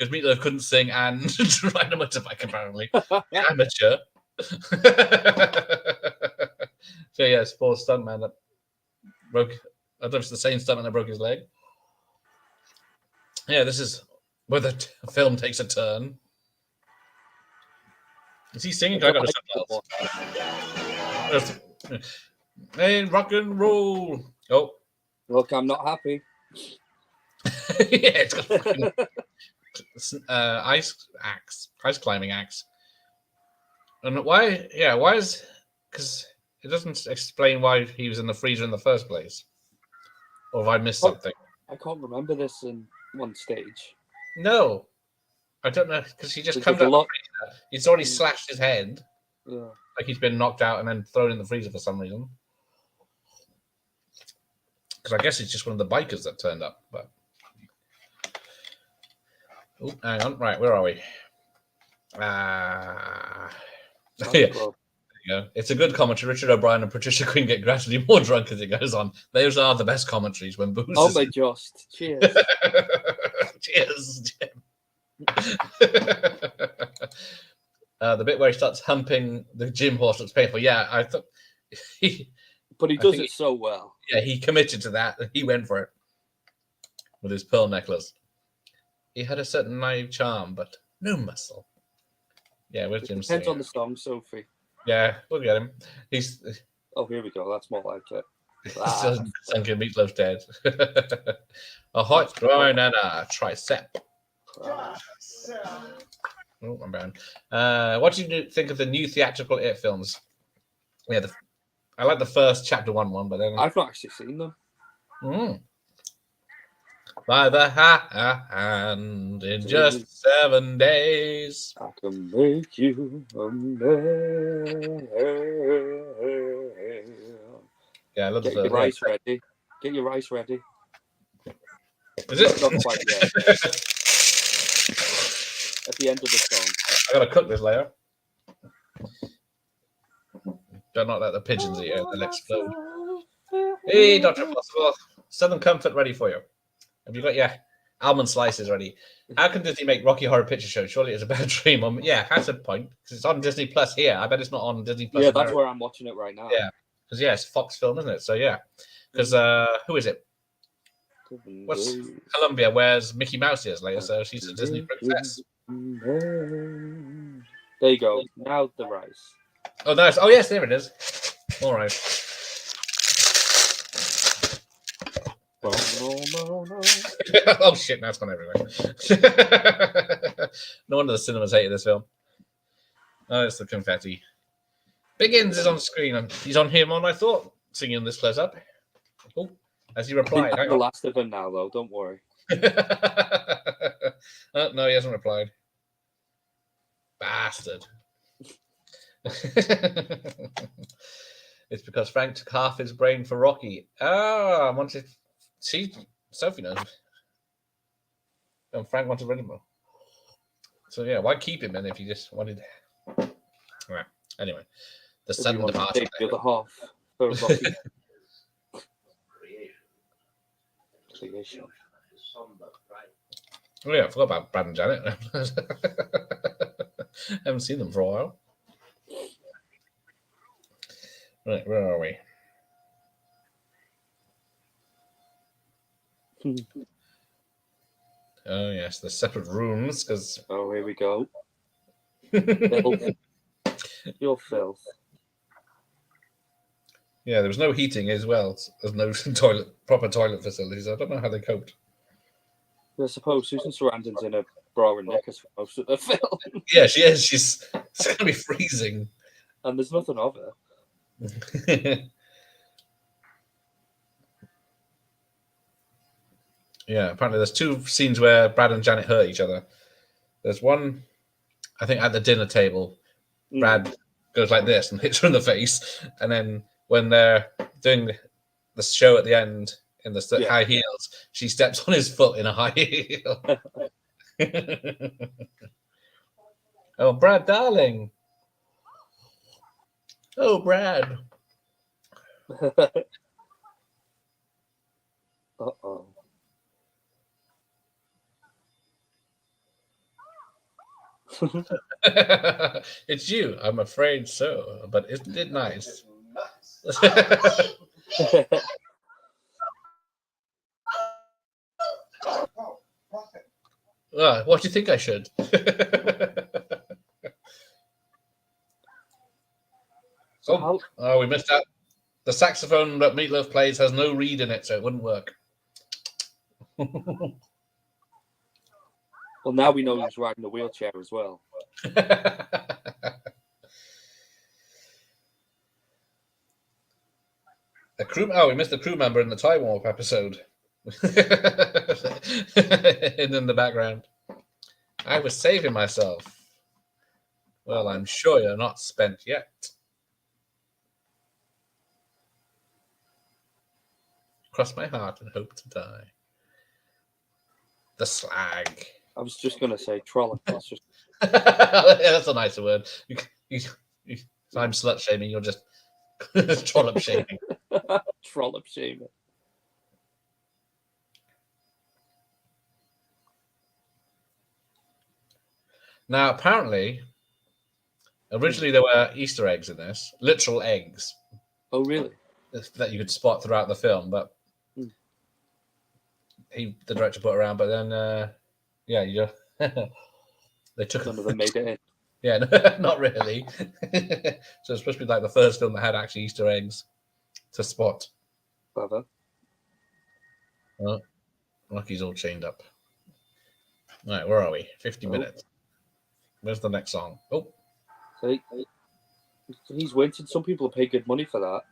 Meatloaf couldn't sing and ride a motorbike, apparently. Amateur. So, yes, poor stuntman that broke. I don't know if it's the same stuntman that broke his leg. Yeah, this is where the film takes a turn. Is he singing? I got the subtitles. Hey, rock and roll. Oh. Look, I'm not happy. Yeah, it's got ice climbing axe. And why? Yeah, why is? Because it doesn't explain why he was in the freezer in the first place. Or have I missed something? I can't remember this in one stage. No, I don't know because he just comes out. Of the freezer. He's already slashed his head, like he's been knocked out and then thrown in the freezer for some reason. Because I guess it's just one of the bikers that turned up. But oh, hang on, right, where are we? Yeah. There you go. It's a good commentary. Richard O'Brien and Patricia Quinn get gradually more drunk as it goes on. Those are the best commentaries when booze. Oh, they just cheers. Cheers, Jim. The bit where he starts humping the gym horse looks painful. Yeah, I thought but he does it so well. Yeah, he committed to that. He went for it with his pearl necklace. He had a certain naive charm, but no muscle. Yeah, where's Jim? Depends on the song, Sophie. Yeah, we'll get him. Oh, here we go. That's more like it. Sunken Meatloaf's dead. A hot groin and a tricep. Oh, I'm bad. What do you think of the new theatrical It films? Yeah, I like the first chapter one, but then I've not actually seen them. By the hand in just 7 days. I can make you a man. Yeah, I love Get the your rice ready. Get your rice ready. Is it? Not quite yet. At the end of the song. I gotta cook this later. Better not let the pigeons eat it, they'll explode. Hey, Dr. Possible. Southern Comfort ready for you. Have you got your almond slices ready? How can Disney make Rocky Horror Picture Show? Surely it's a better dream. Yeah, that's a point. Because it's on Disney Plus here. I bet it's not on Disney Plus. Yeah, that's where I'm watching it right now. Yeah. Because, yeah, it's Fox film, isn't it? So, yeah. Because, who is it? What's Columbia? Where's Mickey Mouse is later? So she's a Disney princess. There you go. Now the rice. Oh, nice. Oh, yes, there it is. All right. Oh, shit. Now it's gone everywhere. No wonder the cinemas hated this film. Oh, it's the confetti. Biggins is on screen. And he's on here more than I thought, singing this close up. Oh, as he replied. The last of them now, though. Don't worry. Oh, no, he hasn't replied. Bastard. It's because Frank took half his brain for Rocky. Ah, Sophie knows. And Frank wanted rid of him. So yeah, why keep him then if you just wanted? Right. Anyway, the sudden departure. Take the other half for Rocky. Creation. Oh yeah, I forgot about Brad and Janet. Haven't seen them for a while. Right, where are we? Oh yes, the separate rooms. Because oh, here we go. Filth. Your filth. Yeah, there was no heating as well. There's no proper toilet facilities. I don't know how they coped. I suppose Susan Sarandon's in a bra and knickers for most of the film. Yeah, she is. She's going to be freezing. And there's nothing of her. Yeah, apparently there's two scenes where Brad and Janet hurt each other. There's one, I think, at the dinner table. Brad goes like this and hits her in the face. And then when they're doing the show at the end in the high heels, she steps on his foot in a high heel. Oh, Brad, darling. Oh, Brad. Uh-oh. It's you. I'm afraid so. But isn't it nice? What do you think I should? Oh, we missed out. The saxophone that Meatloaf plays has no reed in it, so it wouldn't work. Well, now we know he's riding a wheelchair as well. We missed the crew member in the Time Warp episode. In the background. I was saving myself. Well, I'm sure you're not spent yet. Cross my heart and hope to die. The slag. I was just going to say trollop. That's just... Yeah, that's a nicer word. I'm slut shaming. You're just trollop shaming. Trollop shaming. Now, apparently, originally there were Easter eggs in this, literal eggs. Oh, really? That you could spot throughout the film, but the director put around. But then, they took none of them made it in. Yeah, not really. So it's supposed to be like the first film that had actually Easter eggs to spot. Clever. Oh, Rocky's all chained up. All right, where are we? 50 minutes. Where's the next song? Oh, See, he's winning. Some people pay good money for that.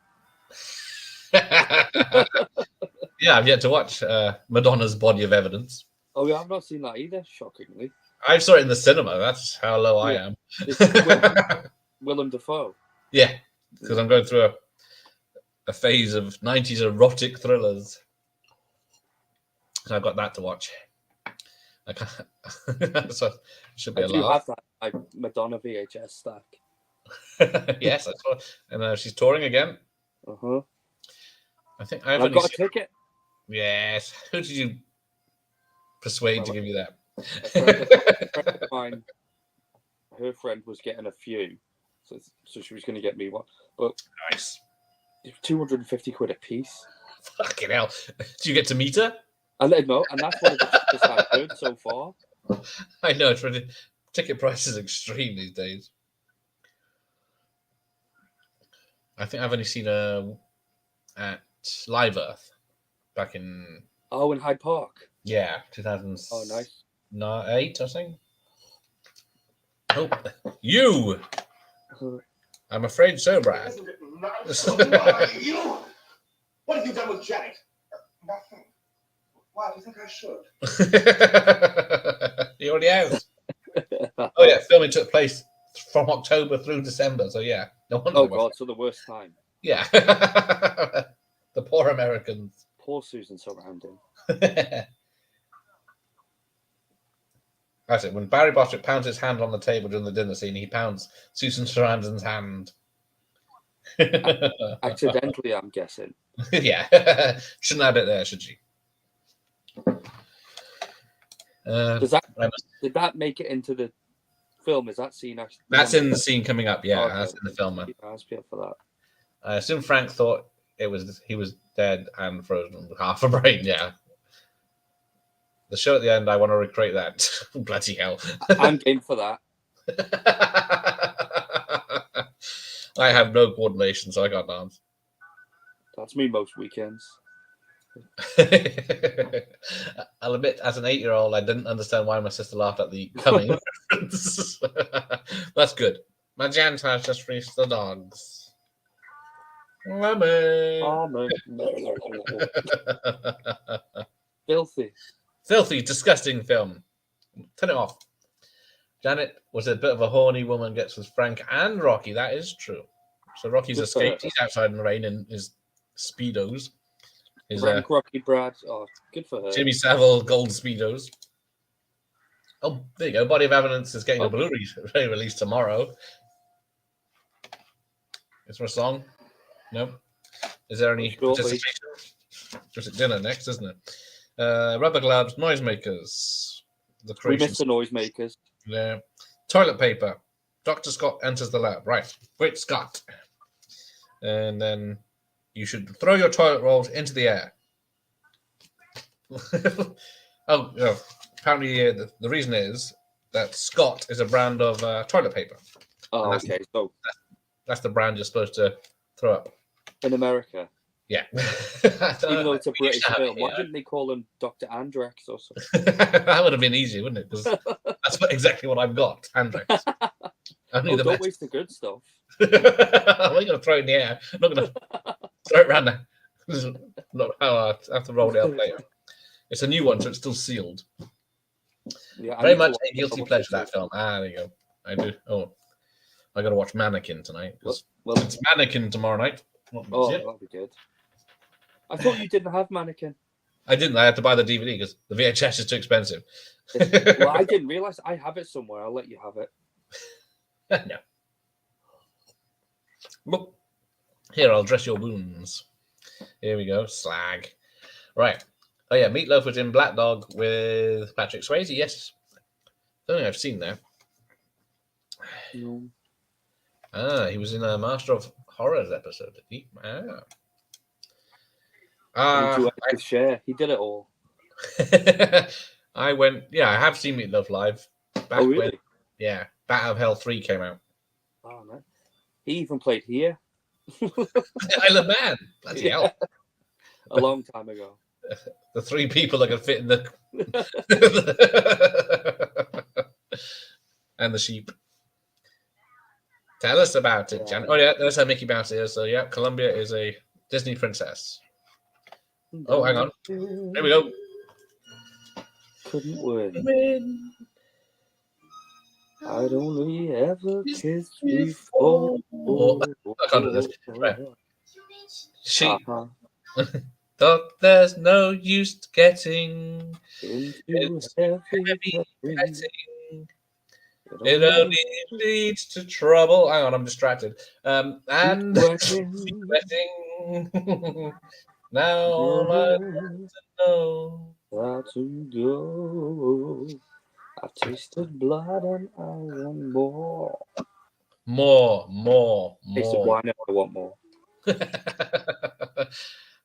yeah, I've yet to watch Madonna's Body of Evidence. Oh yeah, I've not seen that either. Shockingly, I saw it in the cinema. That's how low I am. It's Willem Dafoe. Yeah, because I'm going through a phase of 90s erotic thrillers. So I've got that to watch. I can't. So it should be a You laugh. have that Madonna VHS stack. Yes, that's what. And she's touring again. Uh-huh. I think I've got a ticket. Yes. Who did you persuade to give you that? A friend of mine, her friend was getting a few, so she was going to get me one. But Nice. 250 quid a piece. Fucking hell. Do you get to meet her? And no, and that's one of the cheapest I've heard so far. I know, it's really, ticket prices are extreme these days. I think I've only seen her at Live Earth back in in Hyde Park. 2008, Oh, nice. I think. Oh, you! I'm afraid so, Brad. Isn't it nice? Why, you? What have you done with Janet? Nothing. Why do you think I should? He already has. Oh yeah, filming took place from October through December, so yeah. No wonder. Oh God, so the worst time. Yeah. The poor Americans. Poor Susan Sarandon. That's it. When Barry Bostwick pounds his hand on the table during the dinner scene, he pounds Susan Sarandon's hand. Accidentally, I'm guessing. Yeah. Shouldn't have it there, should she? Did that make it into the film? Is that scene actually? That's in the scene coming up. Yeah, Okay. that's in the film. I was for that. I assume Frank thought he was dead and frozen with half a brain. Yeah. The show at the end, I want to recreate that. Bloody hell. I'm game for that. I have no coordination, so I can't dance. That's me most weekends. I'll admit, as an 8-year-old, I didn't understand why my sister laughed at the coming reference. That's good. Magenta has just reached the dogs. Lemon. Oh, no. Filthy. Filthy, disgusting film. Turn it off. Janet was a bit of a horny woman, gets with Frank and Rocky. That is true. So Rocky's escaped. He's outside in the rain in his Speedos. His, Frank, Rocky, Brad. Oh, good for her. Jimmy Savile gold Speedos. Oh, there you go. Body of Evidence is getting a Blu-ray release tomorrow. Is there a song? No. Is there any participation? Just at dinner next, isn't it? Rubber gloves, noisemakers. We missed the noisemakers. Yeah. Toilet paper. Dr. Scott enters the lab. Right. Wait, Scott. And then you should throw your toilet rolls into the air. Apparently the reason is that Scott is a brand of toilet paper. Oh, okay. So that's the brand you're supposed to throw up. In America. Yeah. Even though it's a British film, why didn't they call him Dr. Andrex or something? That would have been easy, wouldn't it? Because that's exactly what I've got, Andrex. Don't waste the good stuff. I'm not going to throw it in the air. I'm not going to throw it around there. This is not how I have to roll it out later. It's a new one, so it's still sealed. Yeah, very much a guilty pleasure, that film. There you go. I do. Oh, I got to watch Mannequin tonight. Well, it's Mannequin tomorrow night. That'll be good. I thought you didn't have Mannequin. I didn't. I had to buy the DVD because the VHS is too expensive. Well, I didn't realize. I have it somewhere. I'll let you have it. No. Look. Here, I'll dress your wounds. Here we go. Slag. Right. Oh, yeah. Meatloaf was in Black Dog with Patrick Swayze. Yes. Don't think I've seen that. No. He was in a Master of Horrors episode, did he? Share. He did it all. I went. Yeah, I have seen Meatloaf live. Back really? When, Bat Out of Hell 3 came out. Oh man, he even played here. Isle of Man. Bloody hell. A long time ago. The 3 people that could fit in the. and the sheep. Tell us about it, Jan. Oh, yeah, that's how Mickey Mouse is. So, yeah, Columbia is a Disney princess. Oh, hang on. Here we go. Couldn't win. I'd only ever kiss before. I can't do this. Right. She Uh-huh. thought there's no use getting Into heavy petting. It only leads to trouble. Hang on, I'm distracted. And sweating. Now all I want to know. got to go. I tasted blood and I want more. More. Tasted wine and I want more.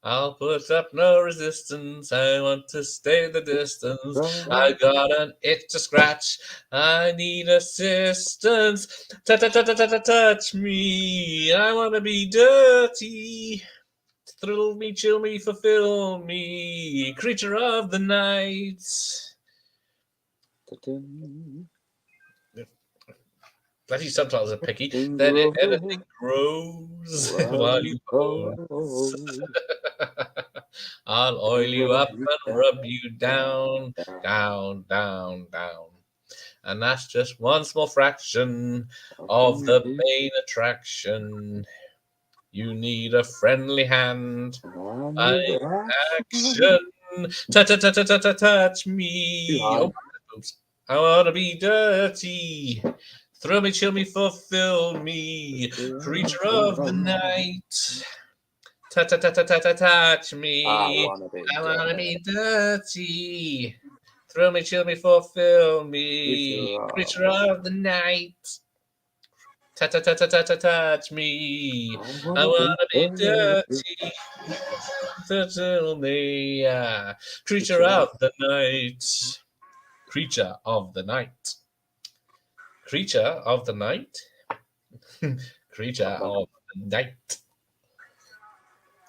I'll put up no resistance. I want to stay the distance. I got an itch to scratch. I need assistance. Touch me. I want to be dirty. Thrill me, chill me, fulfill me. Creature of the night. Bloody subtitles are picky. Then anything grows while you pose. I'll oil you up and rub you down. And that's just one small fraction of the main attraction. You need a friendly hand. I need action. Touch me. Oh, oops. I want to be dirty. Thrill me, chill me, fulfill me. Creature of the night. Touch me. I want to be dirty. Thrill me, chill me, fulfill me. Creature of the night. Touch me. I want to be dirty. Thrill me. Creature of the night. Creature of the night. Creature of the night. Creature of the night.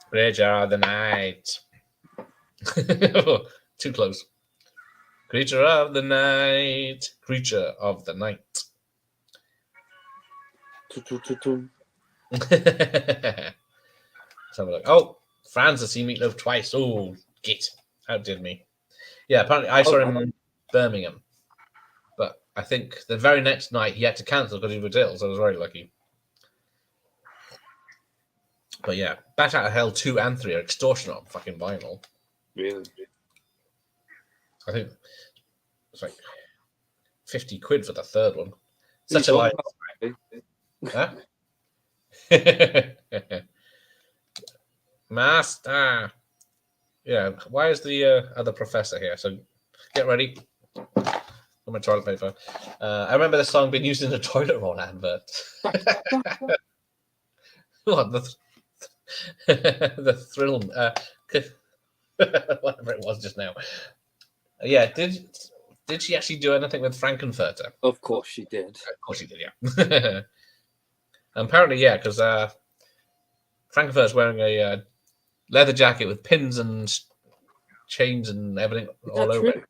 Creature of the night. Too close. Creature of the night. Creature of the night. Let's have a look. Oh, Franz has seen Meatloaf twice. Oh, git. Outdid me. Yeah, apparently I saw him in Birmingham. But I think the very next night he had to cancel because he was ill, so I was very lucky. But yeah, Bat Out of Hell 2 and 3 are extortionate on fucking vinyl. Really? I think it's like 50 quid for the third one. Such a lie. Huh? Master. Yeah, why is the other professor here? So get ready. Got my toilet paper. I remember this song being used in a toilet roll advert. What the thrill? Whatever it was just now. Yeah, did she actually do anything with Frank-N-Furter? Of course she did. Of course she did. Yeah. Apparently, yeah, because Frank-N-Furter's wearing a leather jacket with pins and chains and everything all over it.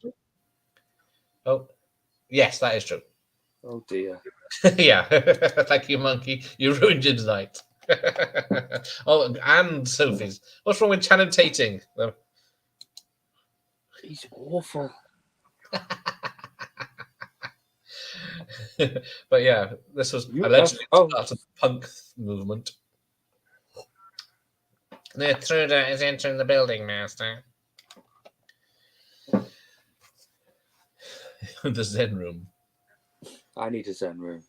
Oh, yes, that is true. Oh dear. Yeah, thank you, Monkey. You ruined your night. Oh, and Sophie's. What's wrong with Channing Tatum? He's awful. But yeah, this was allegedly the start of the punk movement. The intruder is entering the building, Master. The Zen room. I need a Zen room.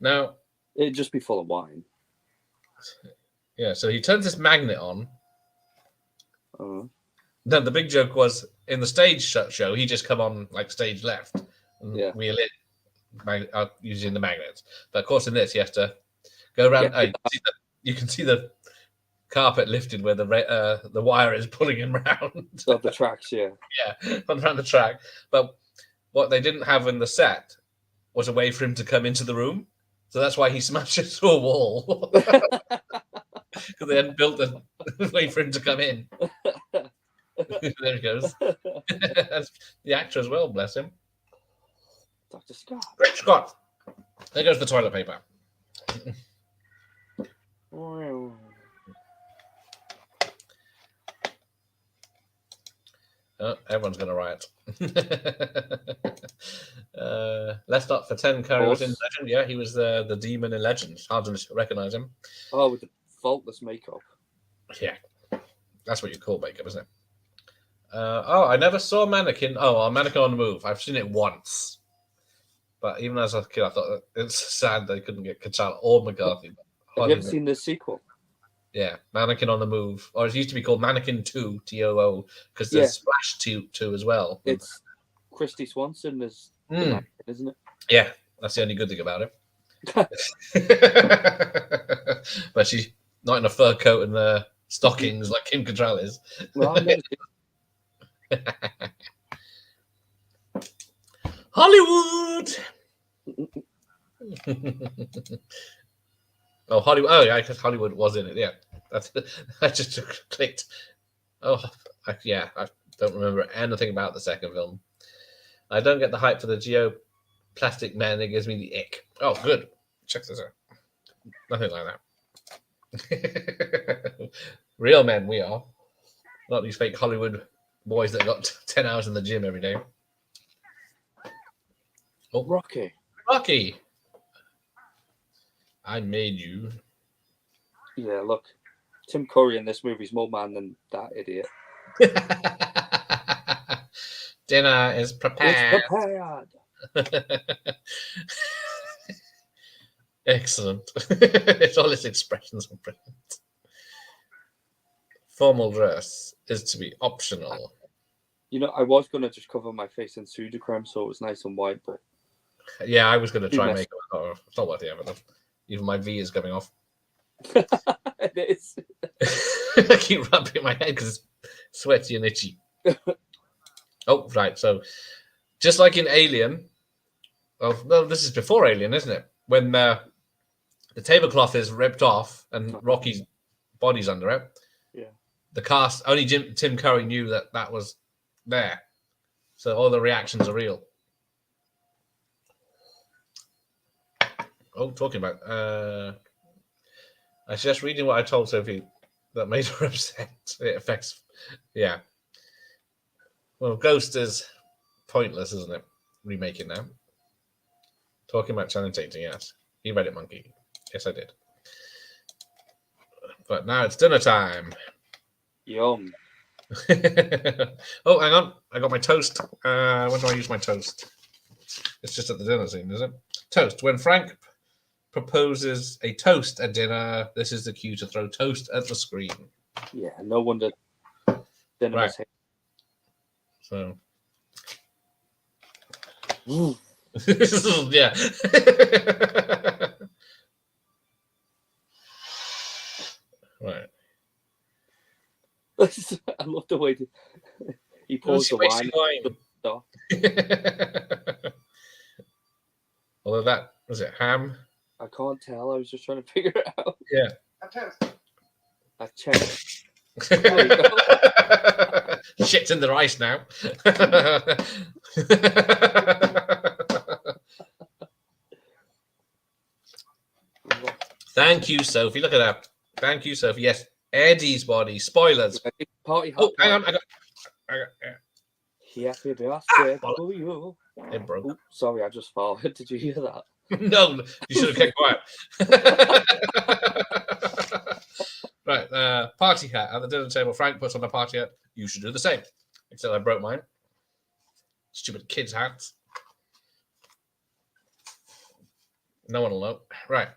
Now, it'd just be full of wine. Yeah, so he turns this magnet on. Then the big joke was in the stage show, he just come on like stage left. And we lit using the magnets. But of course, in this, you have to go around. You can see the carpet lifted where the wire is pulling him around. Of the tracks, yeah. Yeah, around the track. But what they didn't have in the set was a way for him to come into the room. So that's why he smashes through a wall. Because they hadn't built a way for him to come in. There he goes. That's the actor as well, bless him. Dr. Scott. Rick Scott. There goes the toilet paper. Oh, everyone's going to riot. Let's not pretend Curry was in Legend. Yeah, he was the demon in Legend. Hard to recognize him. Oh, with the faultless makeup. Yeah, that's what you call makeup, isn't it? I never saw Mannequin. Oh, Mannequin on the Move. I've seen it once. But even as a kid, I thought it's sad they couldn't get Kachal or McCarthy. Have you ever seen the sequel? Yeah, Mannequin on the Move. Or it used to be called Mannequin 2, TOO, because there's Splash 2 as well. It's Christy Swanson as the mannequin, isn't it? Yeah, that's the only good thing about it. But she's not in a fur coat and stockings like Kim Cattrall is. Well, I've never seen Hollywood! Oh, Hollywood! Oh, yeah, because Hollywood was in it. Yeah, I just clicked. Oh, I don't remember anything about the second film. I don't get the hype for the geoplastic man. It gives me the ick. Oh, good. Check this out. Nothing like that. Real men, we are. Not these fake Hollywood boys that got 10 hours in the gym every day. Oh, Rocky. I made you. Yeah, look. Tim Curry in this movie's more man than that idiot. Dinner is prepared. It's prepared. Excellent. It's all its expressions are brilliant. Formal dress is to be optional. You know, I was going to just cover my face in Sudocrem so it was nice and white, but... Yeah, I was going to try and make it. Oh, it's not worth the effort. Even my V is coming off. It is. I keep rubbing my head because it's sweaty and itchy. Oh, right. So, just like in Alien... Oh, no, this is before Alien, isn't it? When the tablecloth is ripped off and Rocky's body's under it. Yeah. The cast, only Tim Curry knew that was there. So all the reactions are real. Oh, talking about... I was just reading what I told Sophie that made her upset. It affects... Yeah. Well, Ghost is pointless, isn't it? Remaking now. Talking about Channing Tatum, yes. You read it, Monkey. Yes, I did. But now it's dinner time. Yum. Oh, hang on. I got my toast. When do I use my toast? It's just at the dinner scene, is it? Toast. When Frank proposes a toast at dinner, this is the cue to throw toast at the screen. Yeah, no wonder dinner Right. was hit. So... Mm. Yeah. Right. I love the way he pours the wine. Although that was it ham. I can't tell. I was just trying to figure it out. Yeah. I checked. Shit's in the rice now. Thank you, Sophie. Look at that. Thank you, Sophie. Yes, Eddie's body. Spoilers. Party Oh, hang on. I got happy birthday to you. it broke. Oh, sorry, I just farted. Did you hear that? No, you should have kept quiet. Right, party hat at the dinner table. Frank puts on a party hat. You should do the same. Except I broke mine. Stupid kids' hats. No one will know. Right.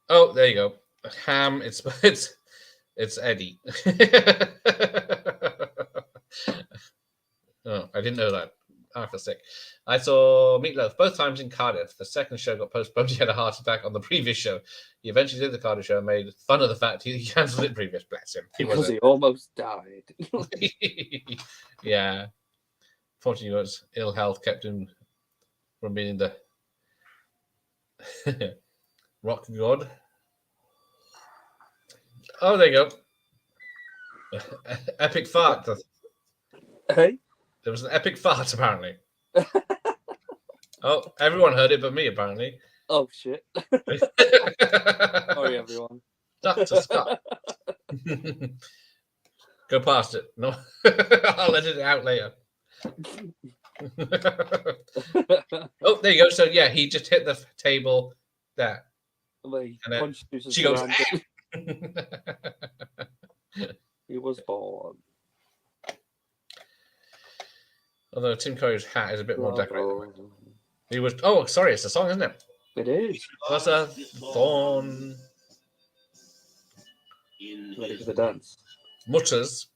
Oh, there you go. Ham. It's Eddie. Oh, I didn't know that. I feel sick. I saw Meatloaf both times in Cardiff. The second show got postponed. He had a heart attack on the previous show. He eventually did the Cardiff show and made fun of the fact he cancelled it previous. Bless him. Because he almost died. Yeah. Fortunately, his ill health kept him from being the rock god. Oh, there you go. Epic fart. Hey? There was an epic fart, apparently. Oh, everyone heard it but me, apparently. Oh, shit. Sorry, everyone. Dr. Scott. Go past it. No, I'll edit it out later. Oh, there you go. So, yeah, he just hit the table there. Like, And then punched Susan she goes, Sarandon. He was born. Although Tim Curry's hat is a bit more decorated. Bravo. He was. Oh, sorry, it's a song, isn't it? It is. Was a thorn. Ready for the dance. Mutters.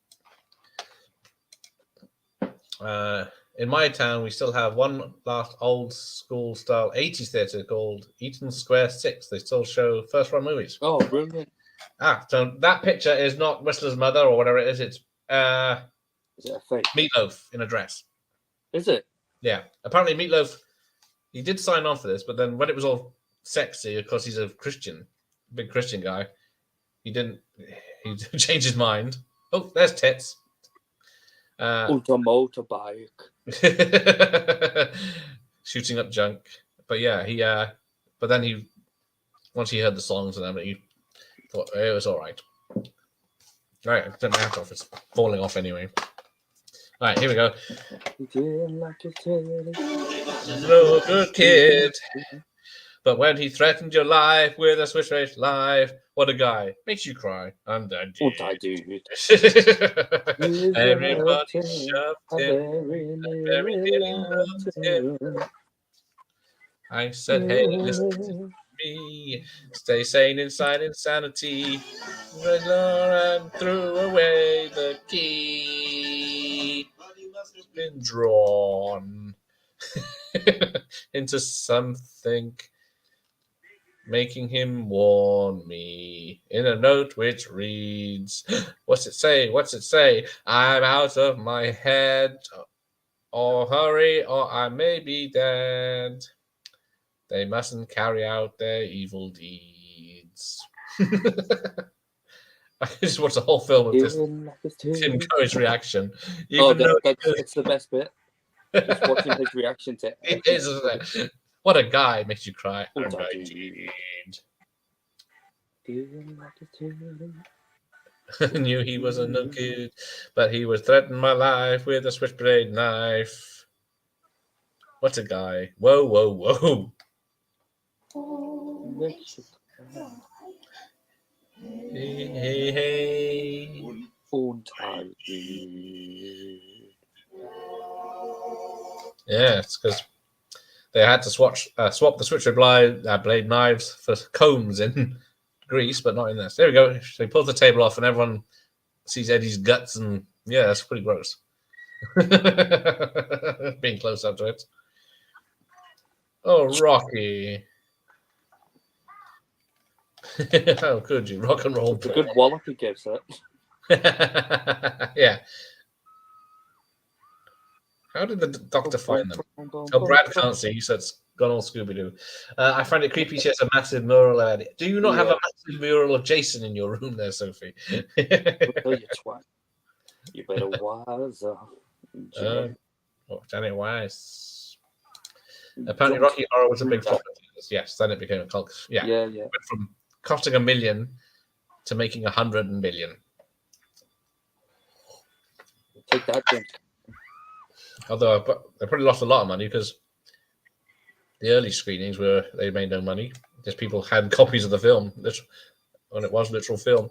In my town, we still have one last old school style 80s theatre called Eaton Square 6. They still show first run movies. Oh, brilliant. So that picture is not Whistler's mother or whatever it is. It's Is it a fake? Meatloaf in a dress. Is it? Yeah. Apparently, Meatloaf, he did sign on for this, but then when it was all sexy, of course, he's a Christian, big Christian guy, he changed his mind. Oh, there's tits. On a motorbike. Shooting up junk. But yeah, but then once he heard the songs and everything, he thought it was all right. All right, I turn my hat off. It's falling off anyway. All right, here we go. No good kid. But when he threatened your life with a switch race life, what a guy. Makes you cry. And I did. What I do. Everybody shoved him. I said, hey, listen to me. Stay sane inside insanity. And threw away the key. It's been drawn into something, making him warn me in a note which reads, what's it say? What's it say? I'm out of my head. Or hurry, or I may be dead. They mustn't carry out their evil deeds. I just watched the whole film of this Tim Curry's reaction. It's the best bit. Just watching his reaction to it. It is, isn't it? What a guy, makes you cry. What I knew he was a no good, but he was threatening my life with a switchblade knife. What a guy. Whoa, whoa, whoa. Hey, hey. Yeah, it's because they had to swap the switchblade blade knives for combs in Greece, but not in this. There we go. They pulled the table off, and everyone sees Eddie's guts, and yeah, that's pretty gross. Being close up to it. Oh, Rocky. How could you? Rock and roll. It's a good wallop he gives it. Yeah. How did the doctor find them? Oh, Brad can't see, so it's gone all Scooby-Doo. I find it creepy she has a massive mural of Eddie. Do you not have a massive mural of Jason in your room there, Sophie? You twat. You better wise up. Janet Weiss. Apparently Rocky Horror was a big flop. Yes, then it became a cult. Yeah. It went from costing $1 million to making 100 million. Take that, James. Although they probably lost a lot of money because the early screenings they made no money. Just people had copies of the film when it was literal film.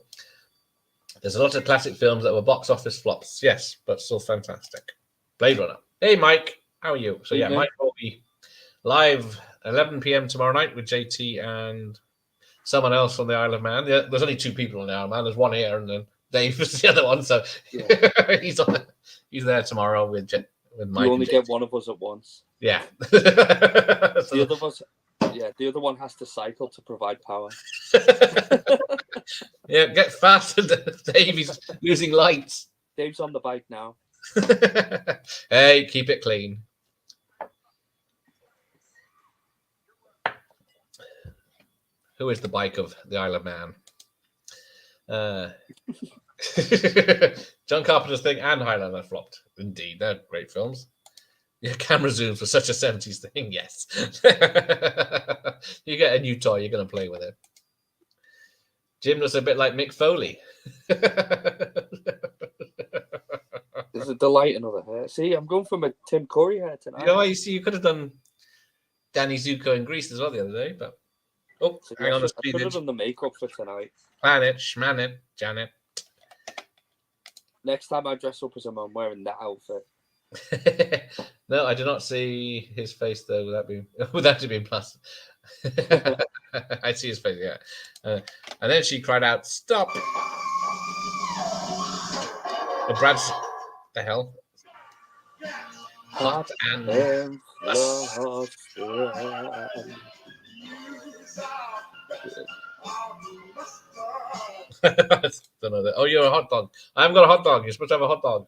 There's a lot of classic films that were box office flops, yes, but still fantastic. Blade Runner. Hey, Mike, how are you? So yeah, Mike will be live 11 p.m. tomorrow night with JT and someone else from the Isle of Man. Yeah, there's only 2 people on the Isle of Man. There's one here, and then Dave is the other one. So he's there tomorrow with Mike. You only get one of us at once. Yeah. The other one has to cycle to provide power. Yeah, get faster, Dave. He's losing lights. Dave's on the bike now. Hey, keep it clean. Who is the bike of the Isle of Man? John Carpenter's Thing and Highlander flopped. Indeed, they're great films. Yeah, camera zooms were such a 70s thing, yes. You get a new toy, you're going to play with it. Jim looks a bit like Mick Foley. There's a delight another hair. See, I'm going for my Tim Curry hair tonight. You see, you could have done Danny Zuko in Greece as well the other day, but So hang on, I should have done the makeup for tonight. Planet, Schmanet, Janet. Next time I dress up as him, I'm wearing that outfit. No, I do not see his face though. Without it being plus. I see his face, yeah. And then she cried out, "Stop!" Oh, Brad's the hell. Hot and don't know that. Oh, you're a hot dog. I haven't got a hot dog. You're supposed to have a hot dog.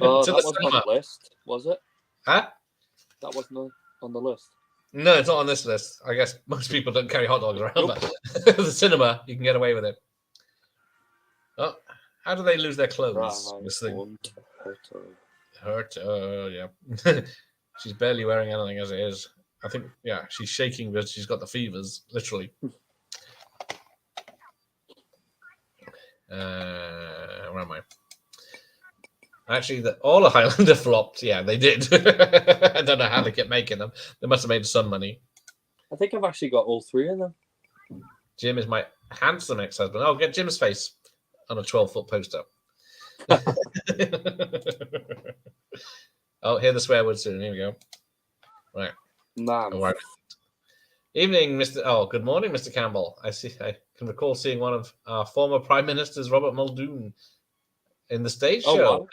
Oh, that wasn't on the list, was it? Huh? That wasn't on the list. No, it's not on this list. I guess most people don't carry hot dogs around, but the cinema, you can get away with it. Oh, how do they lose their clothes? This thing. Hurt, yeah. She's barely wearing anything as it is. I think, yeah, she's shaking because she's got the fevers, literally. Where am I? Actually, all the Highlander flopped. Yeah, they did. I don't know how they kept making them. They must have made some money. I think I've actually got all three of them. Jim is my handsome ex-husband. I'll get Jim's face on a 12-foot poster. Oh, hear the swear word soon. Here we go. Right. Man. All right. Evening, Mr. Oh, good morning, Mr. Campbell. I can recall seeing one of our former Prime Ministers, Robert Muldoon, in the stage show. Wow.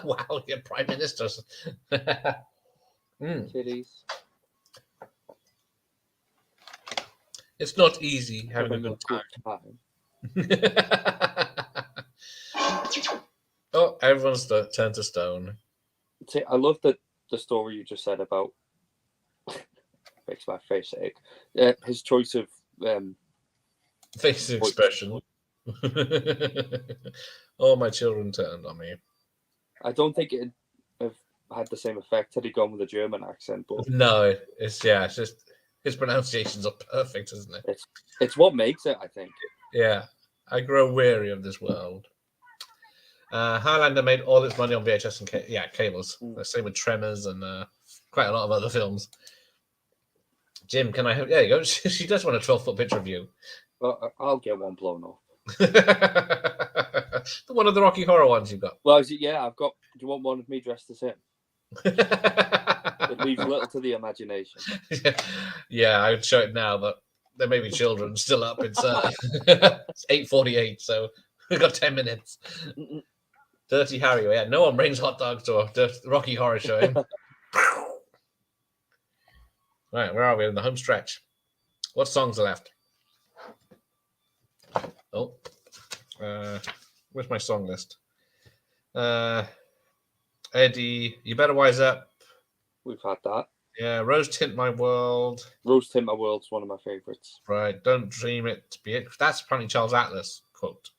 Wow, you're Prime Ministers. Kitties. It's not easy having a good time. Oh, everyone's turned to stone. See, I love the story you just said about makes my face ache. His choice of face expression. All my children turned on me. I don't think it have had the same effect had he gone with a German accent, but no, it's just his pronunciations are perfect, isn't it? It's what makes it, I think. Yeah, I grow weary of this world. Highlander made all its money on VHS and cables. The same with Tremors and quite a lot of other films. Jim, can I have? Yeah, you go. She does want a 12-foot picture of you. I'll get one blown off. One of the Rocky Horror ones you've got. Well, yeah, I've got. Do you want one of me dressed as him? It leaves little to the imagination. Yeah, I would show it now, but there may be children still up. It's 8:48, so we've got 10 minutes. Dirty Harry, yeah. No one brings hot dogs to a Rocky Horror showing. Right, where are we in the home stretch? What songs are left? Oh, where's my song list? Eddie, You Better Wise Up. We've had that. Yeah, Rose Tint My World. Rose Tint My World's one of my favourites. Right, Don't Dream It Be It. That's apparently Charles Atlas quote.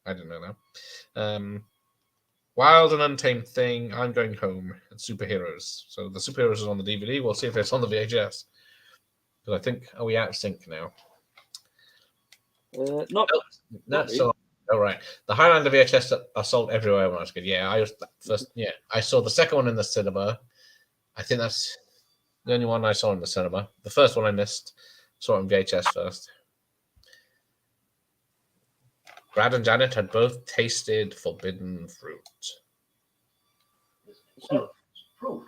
I didn't know that. Wild and Untamed Thing, I'm Going Home, and Superheroes. So the Superheroes is on the DVD. We'll see if it's on the VHS. Because I think, are we out of sync now? Not so. Oh, right. The Highlander VHS are sold everywhere when I was a kid. Yeah, I saw the second one in the cinema. I think that's the only one I saw in the cinema. The first one I missed. Saw it on VHS first. Brad and Janet had both tasted forbidden fruit. Proof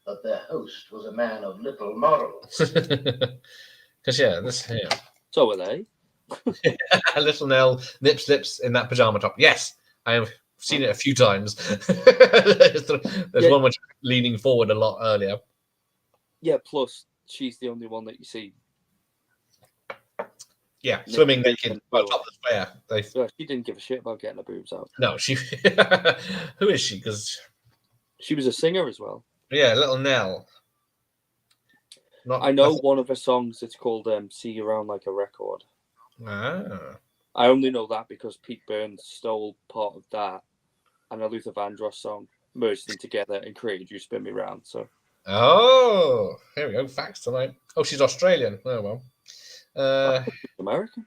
that their host was a man of little morals. Because So are they. Little Nell nips lips in that pajama top. Yes, I have seen it a few times. There's one which leaning forward a lot earlier. Yeah, plus she's the only one that you see. Yeah, swimming naked. Yeah, she didn't give a shit about getting her boobs out. No, she. Who is she? Because she was a singer as well. Yeah, Little Nell. I know one of her songs. It's called "See You Around Like a Record." Ah. I only know that because Pete Burns stole part of that and a Luther Vandross song, merged them together and created You Spin Me Round. So. Oh, here we go. Facts tonight. Oh, she's Australian. Oh, well. American?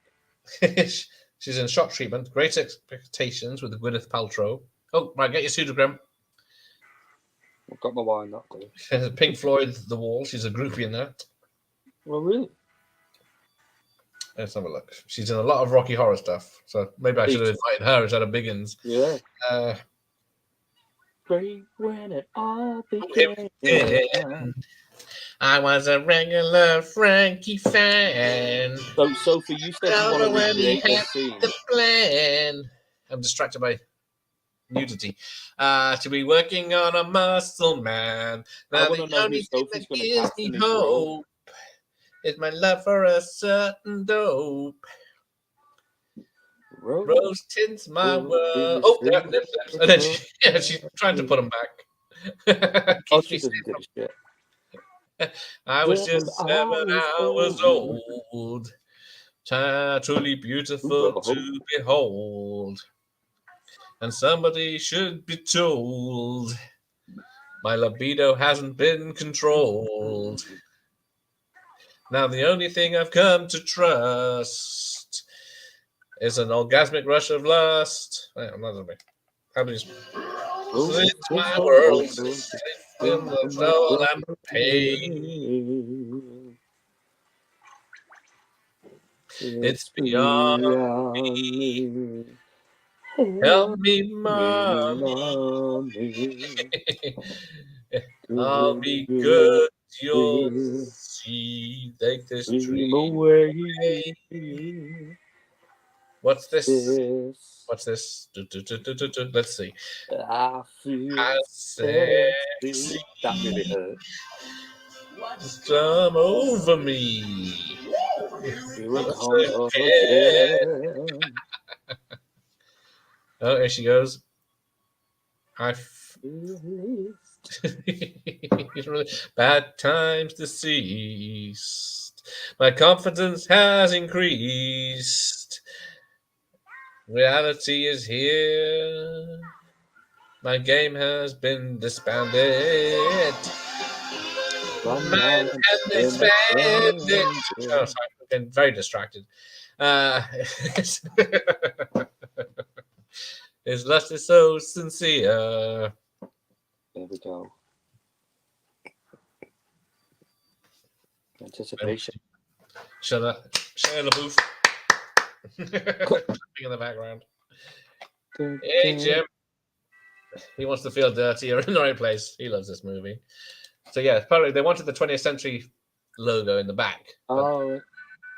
She's in Shock Treatment. Great Expectations with Gwyneth Paltrow. Oh, right. Get your pseudogram. I've got my wine, that day. Pink Floyd, The Wall. She's a groupie in that. Well, really? Let's have a look. She's in a lot of Rocky Horror stuff. So maybe I should have invited her instead of Biggins. Yeah. Great when it all began. I was a regular Frankie fan. So, Sophie, you said you want to recreate this scene. The plan. I'm distracted by nudity. To be working on a muscle man. Now the only thing that gives me hope is my love for a certain dope. Rose tints my world. Oh, yeah, lips. And then she's trying to put them back. She doesn't give a shit. I was just 7 hours old. Truly beautiful to behold. And somebody should be told my libido hasn't been controlled. Now the only thing I've come to trust is an orgasmic rush of lust. Wait, I'm not gonna be. How do you? It's my world. In the soul and pain. It's beyond me. Help me, mommy. I'll be good. You'll see. Take this dream away. What's this? What's this? Let's see. I feel sexy. That really hurt. Come over me. Here it comes again. Oh, there she goes. Bad times deceased. My confidence has increased. Reality is here. My game has been disbanded. My mind has been expanded. Oh, sorry, I've been very distracted. His lust is so sincere. There we go. Anticipation. Shut up. Share the booth. In the background. Hey, Jim. He wants to feel dirty. You're in the right place. He loves this movie. So, yeah, apparently they wanted the 20th century logo in the back. Oh.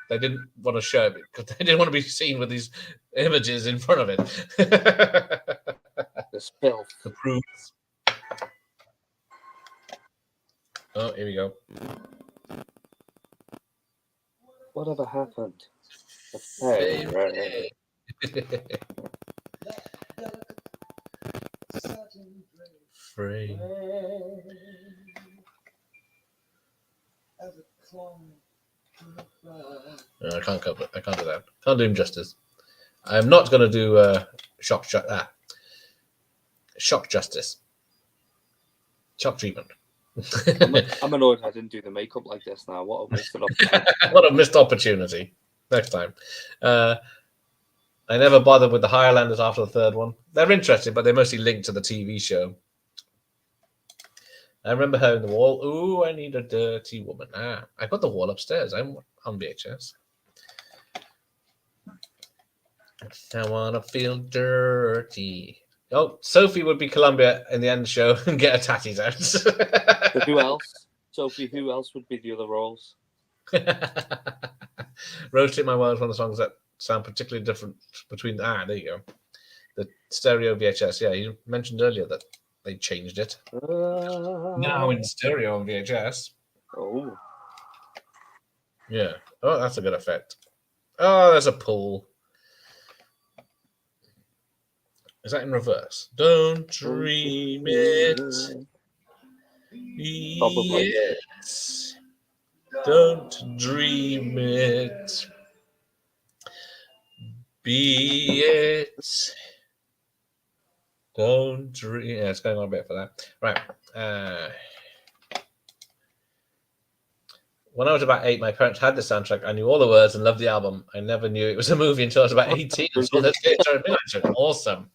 They didn't want to show it because they didn't want to be seen with these images in front of it. The filth. The proofs. Oh, here we go. Whatever happened? Hey, right. Free. No, I can't cover it. I can't do that. Can't do him justice. I'm not going to do shock justice. Shock treatment. I'm annoyed I didn't do the makeup like this now. What a missed opportunity. What a missed opportunity. Next time. I never bothered with the Highlanders after the third one. They're interesting, but they're mostly linked to the TV show. I remember her in the wall. Ooh, I need a dirty woman. I got the wall upstairs. I'm on VHS. I want to feel dirty. Oh, Sophie would be Columbia in the end show and get her tatties out. But who else? Sophie, who else would be the other roles? Roasting My World is one of the songs that sound particularly different between... there you go. The stereo VHS. Yeah, you mentioned earlier that they changed it. Now in stereo on VHS. Oh. Yeah. Oh, that's a good effect. Oh, there's a pool. Is that in reverse? Don't dream it. Probably. Yes. Don't dream it. Be it. Don't dream. Yeah, it's going on a bit for that. Right. When I was about 8, my parents had the soundtrack. I knew all the words and loved the album. I never knew it was a movie until I was about 18. So this awesome.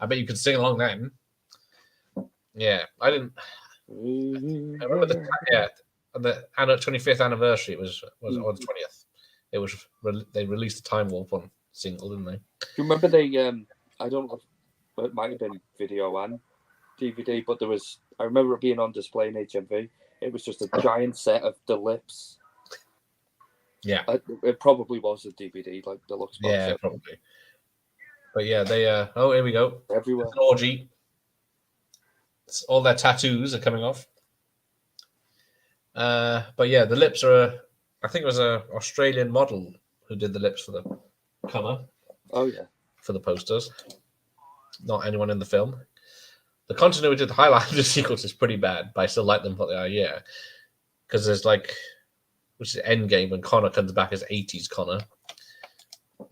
I bet you could sing along then. Yeah, I didn't. I remember the 25th anniversary. It was or the 20th. It was they released the Time Warp on single, didn't they? Do you remember they? I don't know. It might have been video and DVD, but there was. I remember it being on display in HMV. It was just a giant set of the Lips. Yeah, it probably was a DVD, like deluxe box. Yeah, probably. But yeah, they. Oh, here we go. Everywhere. It's an orgy. All their tattoos are coming off. But yeah, the Lips are. I think it was an Australian model who did the lips for the cover. Oh yeah. For the posters. Not anyone in the film. The continuity of the Highlander sequels is pretty bad, but I still like them for what they are, yeah. Because there's which is Endgame when Connor comes back as 80s Connor.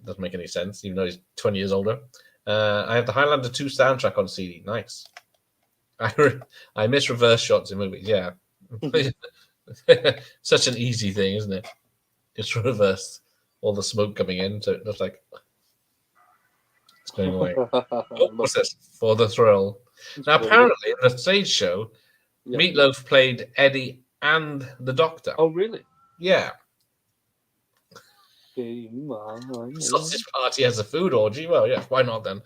Doesn't make any sense, even though he's 20 years older. I have the Highlander 2 soundtrack on CD. Nice. I miss reverse shots in movies, yeah. Such an easy thing, isn't it? Just reverse all the smoke coming in, so it looks like it's going away. What's this? For the thrill. Now, apparently, in the stage show, Meatloaf played Eddie and the Doctor. Oh, really? Yeah. Sausage party as a food orgy. Well, yeah, why not then?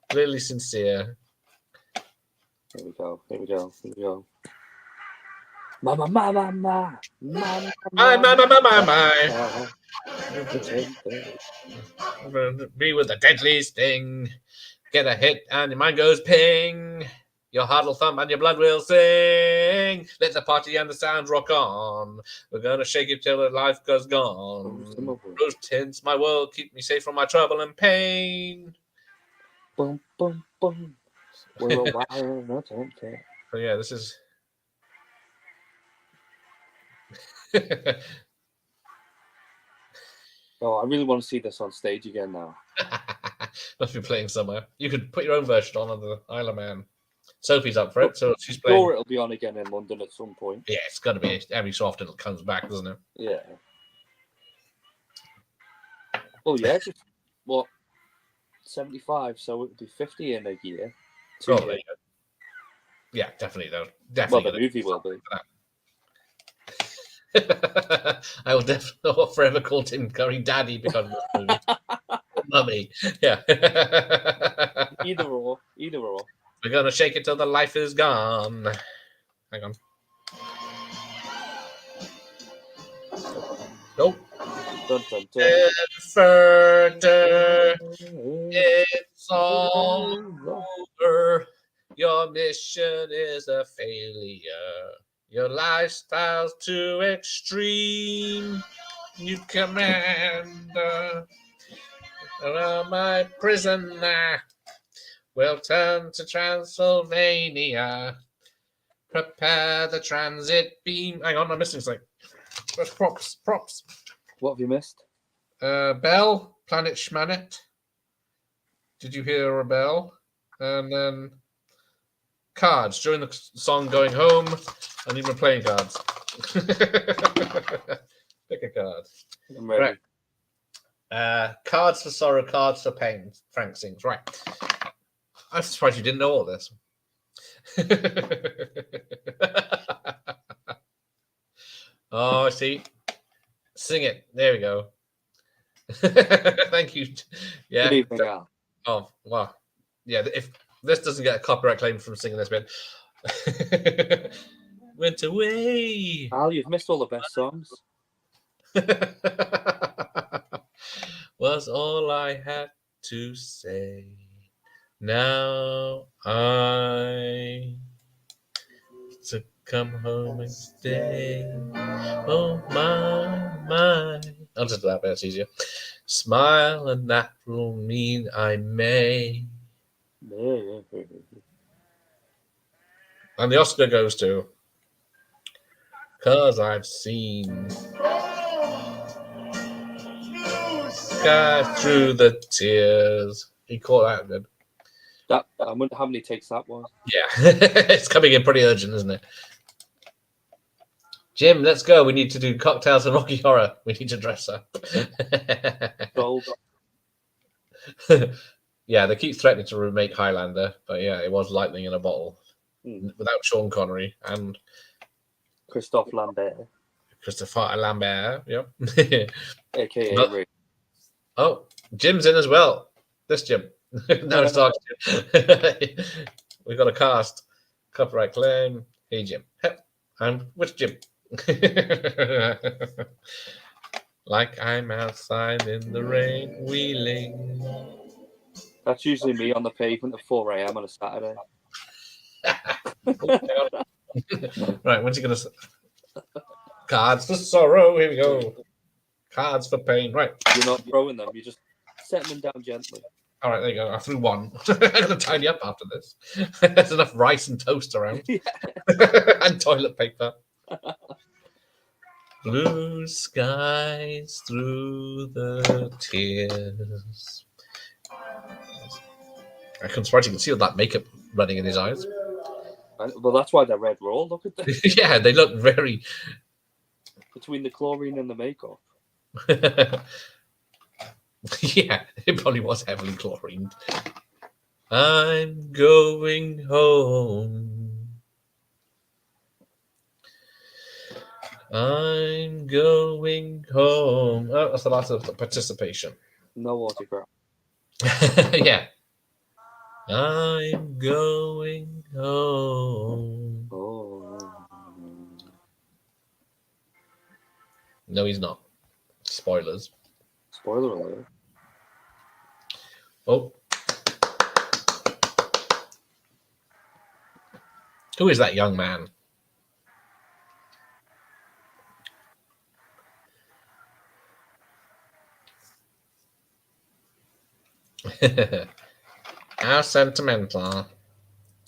Clearly sincere. Here we go. Mama, mama, mama, mama, my. Be with the deadly sting. Get a hit and your mind goes ping. Your heart will thump and your blood will sing. Let the party and the sound rock on. We're gonna shake it till the life goes gone. Rose tints my world, keep me safe from my trouble and pain. Boom, boom, boom. We're a wire, not empty. So yeah, this is. Oh, I really want to see this on stage again now. Must be playing somewhere. You could put your own version on of the Isle of Man. Sophie's up for it, so she's playing. Sure, it'll be on again in London at some point. Yeah, it's got to be every so often it comes back, doesn't it? Yeah. Well, yeah, just 75, so it would be 50 in a year. Oh, yeah, definitely though. Definitely. Well, the movie will be. I will definitely forever call Tim Curry Daddy because of this movie. Mummy. Yeah. Either or. We're gonna shake it till the life is gone. Hang on. Nope. Dun, dun, dun. Frank-N-Furter, it's all over. Your mission is a failure. Your lifestyle's too extreme. You commander around my prisoner. We'll turn to Transylvania. Prepare the transit beam. Hang on, I'm missing something. Where's props? What have you missed? Bell, Planet Schmanet. Did you hear a bell? And then cards. During the song Going Home, I need my playing cards. Pick a card. I'm ready. Right. Cards for sorrow, cards for pain. Frank sings. Right. I'm surprised you didn't know all this. Oh, see. Sing it. There we go. Thank you. Yeah. Good evening, Al. Oh, wow. Yeah, if this doesn't get a copyright claim from singing this bit. Went away. Al, you've missed all the best songs. Was all I had to say. Now I to come home and stay. Oh my. I'll just do that bit, it's easier. Smile and that will mean I may. And the Oscar goes to 'Cause I've seen. sky through the tears. He caught that good. That I wonder how many takes that was. Yeah, it's coming in pretty urgent, isn't it? Jim, let's go. We need to do cocktails and Rocky Horror. We need to dress up. Gold. Yeah, they keep threatening to remake Highlander, but yeah, it was lightning in a bottle without Sean Connery and Christophe Lambert, Christopher Lambert. Yep. aka But- Rick. Oh, Jim's in as well. This Jim. No, it's not Jim. We got a cast. Copyright claim. Hey, Jim. I'm with Jim. Like I'm outside in the rain, wheeling. That's usually me on the pavement at 4 a.m. on a Saturday. Right, when's he gonna? Cards for sorrow. Here we go. Cards for pain. Right. You're not throwing them. You're just setting them down gently. All right, there you go. I threw one. I'm gonna tidy up after this. There's enough rice and toast around, and toilet paper. Blue skies through the tears. I can surprised you can see all that makeup running in his eyes. Well, that's why they're red raw. Look at them. Yeah, they look very. Between the chlorine and the makeup. Yeah, it probably was heavily chlorined. I'm going home. I'm going home. Oh, that's the last of the participation. No autograph. Yeah. I'm going home. Oh. No, he's not. Spoilers. Spoiler alert. Oh. Who is that young man? How sentimental.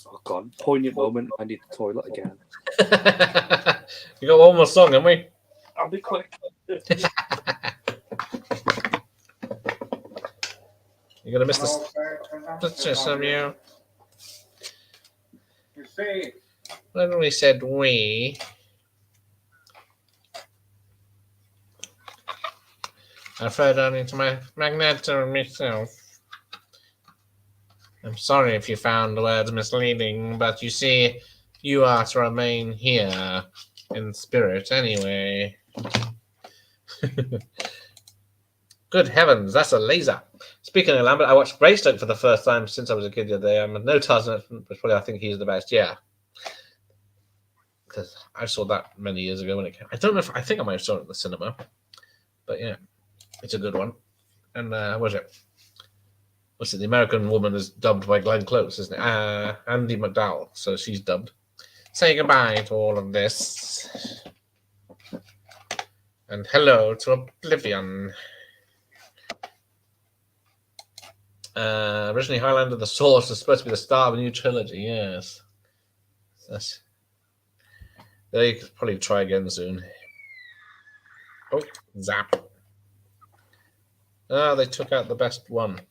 Oh, God. Poignant moment. I need the toilet again. You got one more song, haven't we? I'll be quick. You're gonna miss this. That's just of you. You see, When we said we, I referred only to my magneto myself. I'm sorry if you found the words misleading, but you see, you are to remain here in spirit anyway. Good heavens, that's a laser. Speaking of Lambert, I watched Greystoke for the first time since I was a kid the other day. I'm no Tarzan, but probably I think he's the best. Yeah, because I saw that many years ago when it came. I don't know if I think I might have saw it in the cinema, but yeah, it's a good one. And what's it? The American woman is dubbed by Glenn Close, isn't it? Andy McDowell. So she's dubbed. Say goodbye to all of this, and hello to Oblivion. Originally, Highlander: The Source was supposed to be the start of a new trilogy. Yes, they could probably try again soon. Oh, zap! Ah, they took out the best one.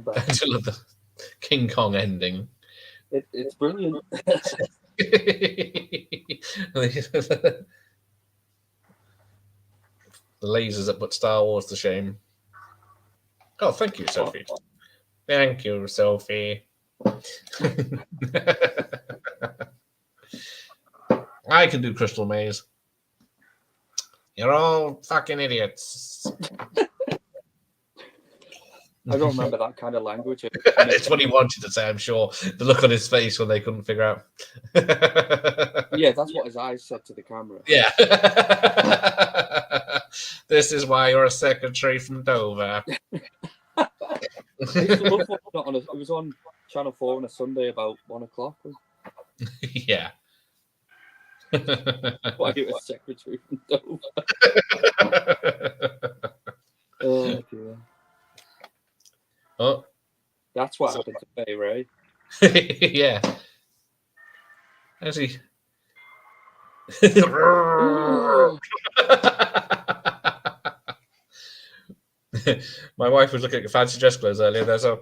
I just love the King Kong ending. It's brilliant. The lasers that put Star Wars to shame. Oh, thank you, Sophie. Thank you, Sophie. I can do Crystal Maze. You're all fucking idiots. I don't remember that kind of language. It's what he wanted to say, I'm sure. The look on his face when they couldn't figure out. Yeah, that's what his eyes said to the camera. Yeah. This is why you're a secretary from Dover. I used to love watching it was on Channel 4 on a Sunday about 1 o'clock. Yeah. Why you a secretary from Dover? Oh dear. Oh. That's what happened to Bay Ray. Yeah. How's he? My wife was looking at fancy dress clothes earlier. There's a,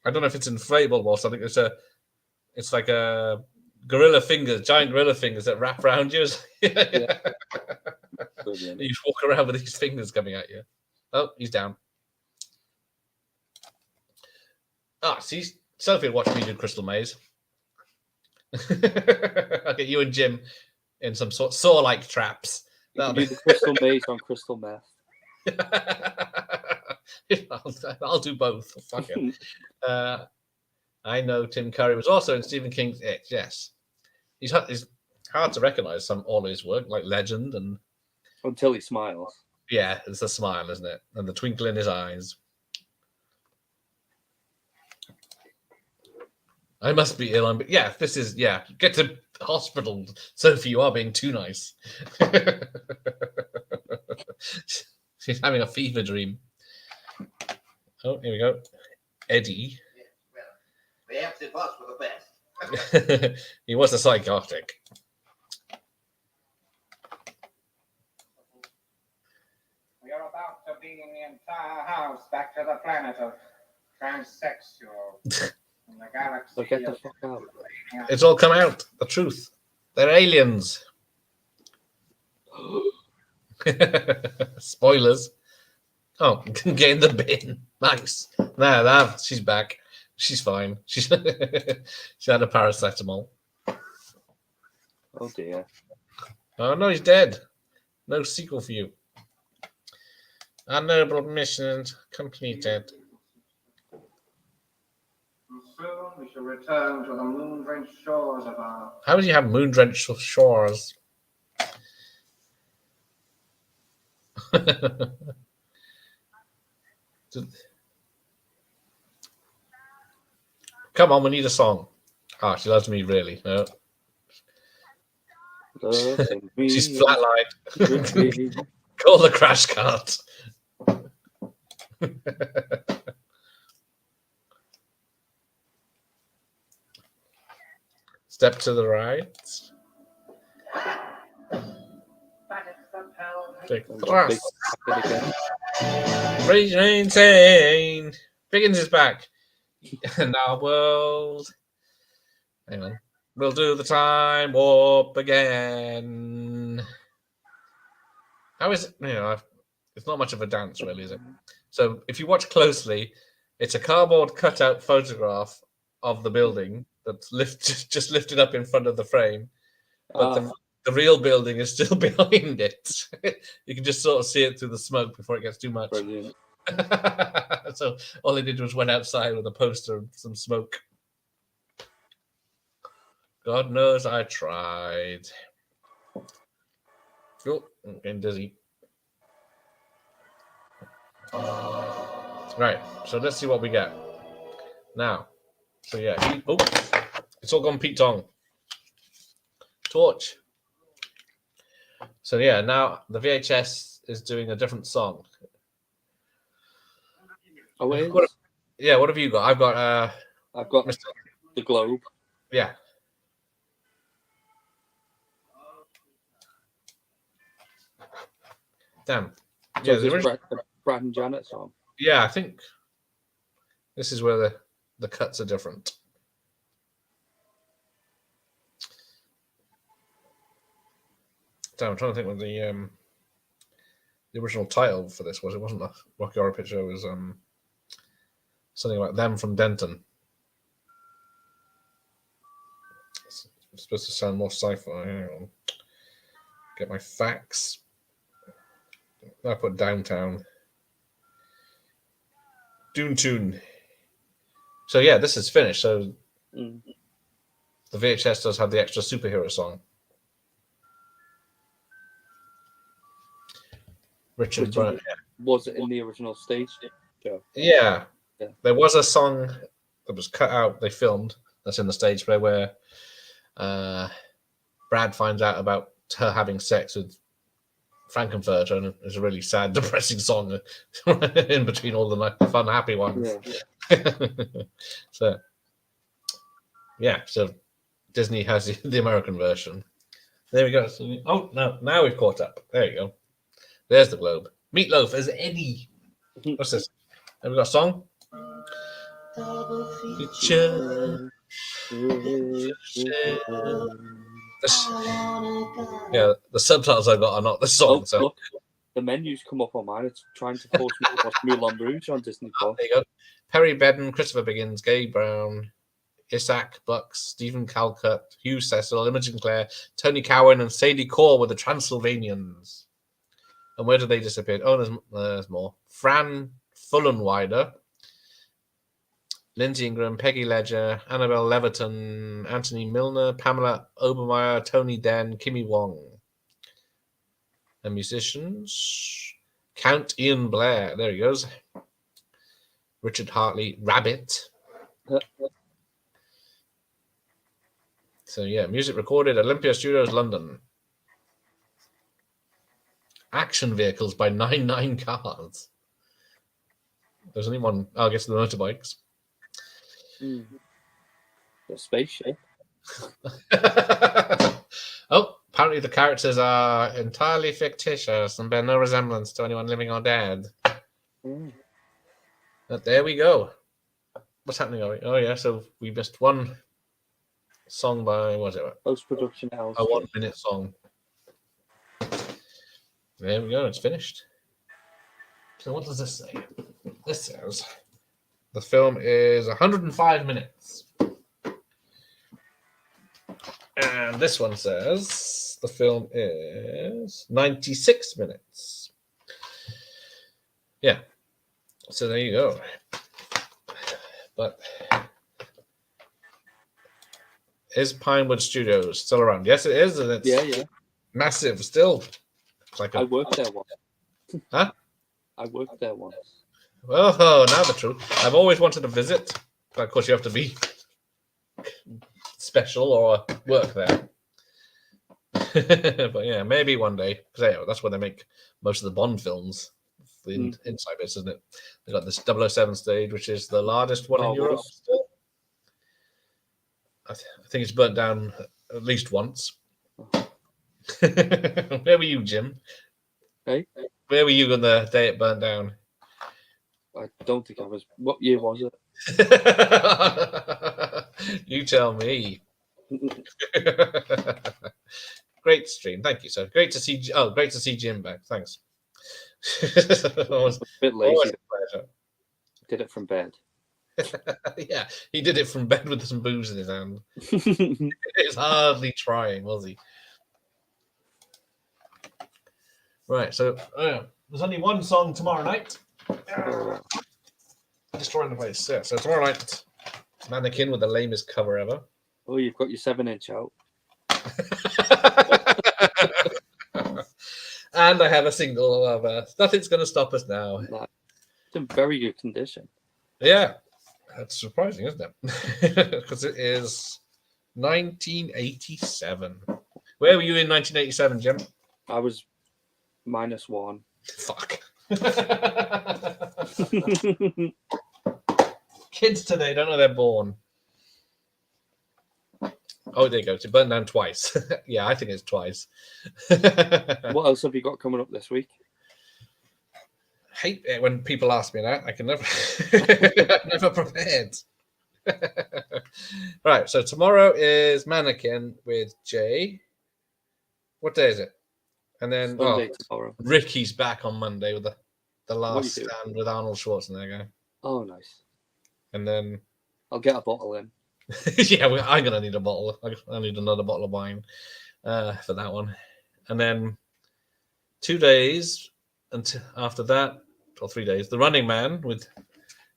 I don't know if it's inflatable or something. It's like a gorilla fingers, giant gorilla fingers that wrap around you. Yeah. You just walk around with these fingers coming at you. Oh, he's down. Ah, see, Sophie will watch me do Crystal Maze. I'll get you and Jim in some sort of saw-like traps. You do the Crystal Maze on crystal meth. I'll do both. Fuck it. I know Tim Curry was also in Stephen King's It. Yes, he's hard to recognise all his work, like Legend and. Until he smiles. Yeah, it's the smile, isn't it? And the twinkle in his eyes. I must be ill. This is, get to hospital. Sophie, you are being too nice. She's having a fever dream. Oh, here we go. Eddie. Yeah, well, perhaps it was for the best. He was a psychotic. We are about to bring the entire house back to the planet of transsexual. In the galaxy. So get the fuck out. It's all come out. The truth. They're aliens. Spoilers. Oh, get in the bin. Nice. Nah, she's back. She's fine. She had a paracetamol. Oh dear. Oh no, he's dead. No sequel for you. Our noble mission completed. Soon we shall return to the moon-drenched shores of our... How would you have moon-drenched shores? Come on, we need a song. Ah, she loves me, really. No. She's flatlined. Call the crash cart. Step to the right. Big thrust. Maintain. Biggins is back. In our world. Hang on. We'll do the time warp again. How is it? It's not much of a dance, really, is it? So if you watch closely, it's a cardboard cutout photograph of the building that's just lifted up in front of the frame. But the real building is still behind it. You can just sort of see it through the smoke before it gets too much. Brilliant. So all they did was went outside with a poster and some smoke. God knows I tried. Oh, I'm getting dizzy. Right, so let's see what we get. Now, so yeah. Oh, it's all gone Pete Tong. Torch. So yeah, now the VHS is doing a different song. Oh, wait. What have you got? I've got the Globe. Yeah. Damn. Yeah, the Brad and Janet song. Yeah, I think this is where the cuts are different. Damn, I'm trying to think what the original title for this was. It wasn't a Rocky Horror Picture. It was something like Them from Denton. It's supposed to sound more sci-fi. Hang on. Get my facts. I put Downtown. Dune Tune. So yeah, this is finished. So the VHS does have the extra superhero song. Richard Byrne. Was it in the original stage show? Yeah. There was a song that was cut out. They filmed that's in the stage play where Brad finds out about her having sex with Frank-N-Furter, and it's a really sad, depressing song in between all the fun, happy ones. Yeah. So Disney has the American version. There we go. So, oh, no, now we've caught up. There you go. There's the globe. Meatloaf as Eddie. What's this? Have we got a song? Yeah, the subtitles I've got are not the song. Oh, So look, the menu's come up on mine. It's trying to force me to watch Moulin Rouge on Disney Plus. there you go. Perry Bedden, Christopher Biggins, Gabe Brown, Isaac Bucks, Stephen Calcutt, Hugh Cecil, Imogen Clare, Tony Cowan, and Sadie Core with the Transylvanians. And where did they disappear? Oh, there's more. Fran Fullenwider, Lindsay Ingram, Peggy Ledger, Annabelle Leviton, Anthony Milner, Pamela Obermeyer, Tony Den, Kimmy Wong. And musicians, Count Ian Blair. There he goes. Richard Hartley, Rabbit. So yeah, music recorded Olympia Studios, London. Action vehicles by 99 Cars. There's only one. I guess the motorbikes. The spaceship. Oh, apparently the characters are entirely fictitious and bear no resemblance to anyone living or dead. But there we go. What's happening? Oh yeah, so we missed one song by, what was it? Post-production house. A 1 minute song. There we go, it's finished. So what does this say? This says the film is 105 minutes. And this one says the film is 96 minutes. Yeah. So there you go. But is Pinewood Studios still around? Yes, it is, and it's massive still. It's like I worked there once. Huh? I worked there once. Oh, now the truth. I've always wanted to visit, but of course you have to be special or work there. But yeah, maybe one day, because that's where they make most of the Bond films. The inside bits, isn't it? They got this 007 stage, which is the largest one in Europe. Still. I think it's burnt down at least once. Where were you, Jim? Hey? Where were you on the day it burnt down? I don't think I was. What year was it? You tell me. Great stream, thank you, sir. Great to see. Oh, great to see Jim back. Thanks. Always, a bit lazy. Pleasure. Did it from bed. Yeah, he did it from bed with some booze in his hand. It's hardly trying, was he? Right, so there's only one song tomorrow night. Destroying the place. Yeah, so tomorrow night, Mannequin with the lamest cover ever. Oh, you've got your 7-inch out. And I have a single of Nothing's Gonna Stop Us Now. It's in very good condition. Yeah, that's surprising, isn't it? Because it is 1987. Where were you in 1987, Jim? I was -1. Fuck. Kids today don't know they're born. Oh, there you go. To burn down twice. Yeah, I think it's twice. What else have you got coming up this week? Hate it when people ask me that. I can never, never prepared. Right. So tomorrow is Mannequin with Jay. What day is it? And then Sunday tomorrow. Ricky's back on Monday with the last stand with Arnold Schwarzenegger. Oh, nice. And then I'll get a bottle in. yeah, I'm gonna need a bottle. I need another bottle of wine for that one. And then 2 days until after that, or 3 days, The Running Man with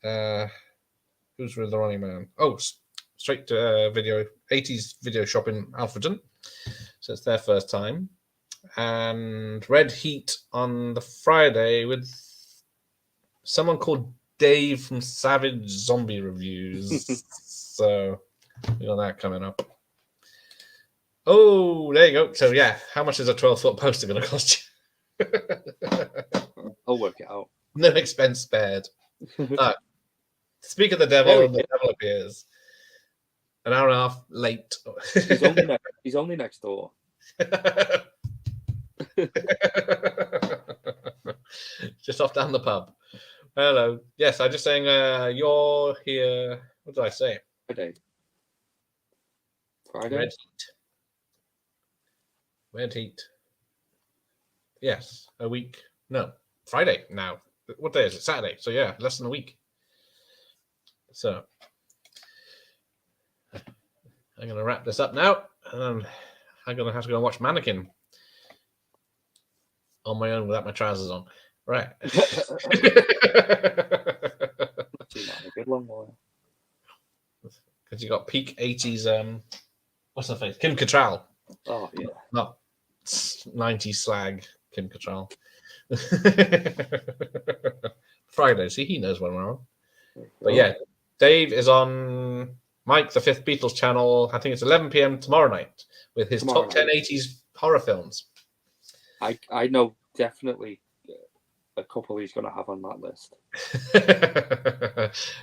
who's with The Running Man? Oh, straight to video 80s video shop in Alfreton. So it's their first time. And Red Heat on the Friday with someone called Dave from Savage Zombie Reviews. So we got that coming up. Oh, there you go. So yeah, how much is a 12-foot poster going to cost you? I'll work it out. No expense spared. Speak of the devil, and the devil appears. an hour and a half late. He's only next door. Just off down the pub. Hello. Yes, I'm just saying you're here. What did I say? Friday. Red heat. Yes, a week. No, Friday now. What day is it? Saturday. So yeah, less than a week. So I'm going to wrap this up now, and I'm going to have to go and watch Mannequin on my own without my trousers on. Right. Good long while. Because you got peak 80s. What's her face? Kim Cattrall. Oh yeah. Not 90s slag Kim Cattrall. Friday. See, he knows when we're on. But yeah, Dave is on Mike the Fifth Beatles channel. I think it's 11 p.m. tomorrow night with his top 10 80s horror films. I know definitely a couple he's going to have on that list.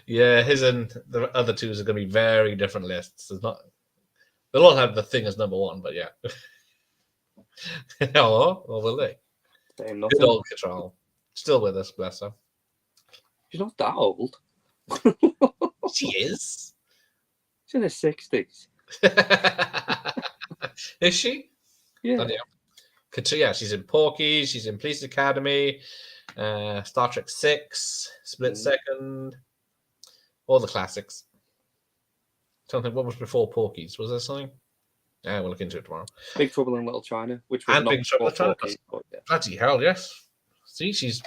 Yeah, his and the other two are going to be very different lists. They'll all have The Thing as number one, but yeah. Or will they? Saying Good nothing. old Cattrall. Still with us, bless her. She's not that old. She is. She's in her 60s. Is she? Yeah. Oh, yeah, she's in Porky, she's in Police Academy, Star Trek 6, Split Second, all the classics. Don't think what was before Porky's. Was there something? Yeah, we'll look into it tomorrow. Big Trouble in Little China, which was And not Big Trouble in Little China. Porky, but yeah. Bloody hell, yes. See, she's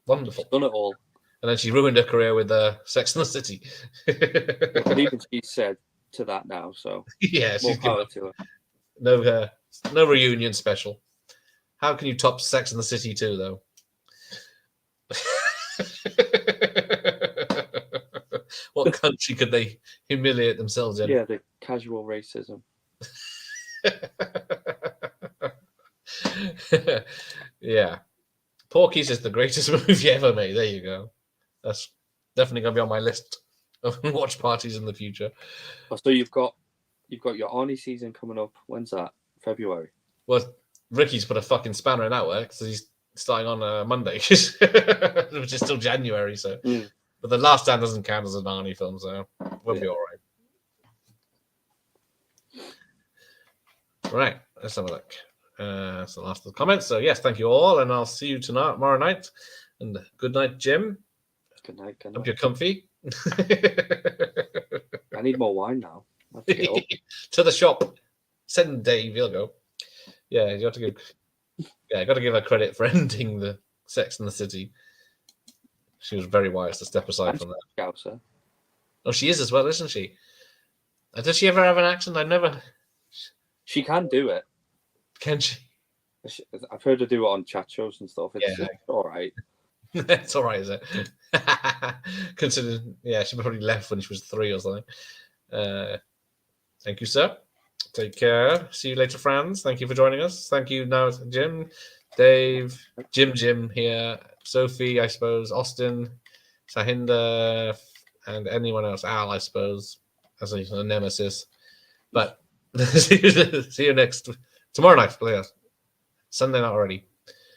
wonderful. She's done it all. And then she ruined her career with Sex and the City. But even she said to that now, so yeah, more she's power to her. No reunion special. How can you top Sex and the City 2, though? What country could they humiliate themselves in? Yeah, the casual racism. Yeah. Porky's is the greatest movie ever made. There you go. That's definitely going to be on my list of watch parties in the future. Oh, so you've got your Arnie season coming up. When's that? February. Well, Ricky's put a fucking spanner in that work, so he's starting on Monday, which is still January. So, but The Last Stand doesn't count as an Arnie film, so we'll be all right. Right, let's have a look. That's the last of the comments. So yes, thank you all, and I'll see you tomorrow night. And good night, Jim. Good night. Hope you're comfy. I need more wine now. Let's get up. To the shop. Send Dave, he'll go. Yeah, you have to give. Yeah, got to give her credit for ending the Sex and the City. She was very wise to step aside from that. Scouser. Oh, she is as well, isn't she? Does she ever have an accent? I never. She can do it. Can she? I've heard her do it on chat shows and stuff. It's all right. It's all right, is it? Considering, yeah, she probably left when she was 3 or something. Thank you, sir. Take care. See you later, friends. Thank you for joining us. Thank you, now, Jim, Dave, Jim here, Sophie, I suppose, Austin, Sahinda, and anyone else. Al, I suppose, as a nemesis. But see you tomorrow night, please. Sunday night already.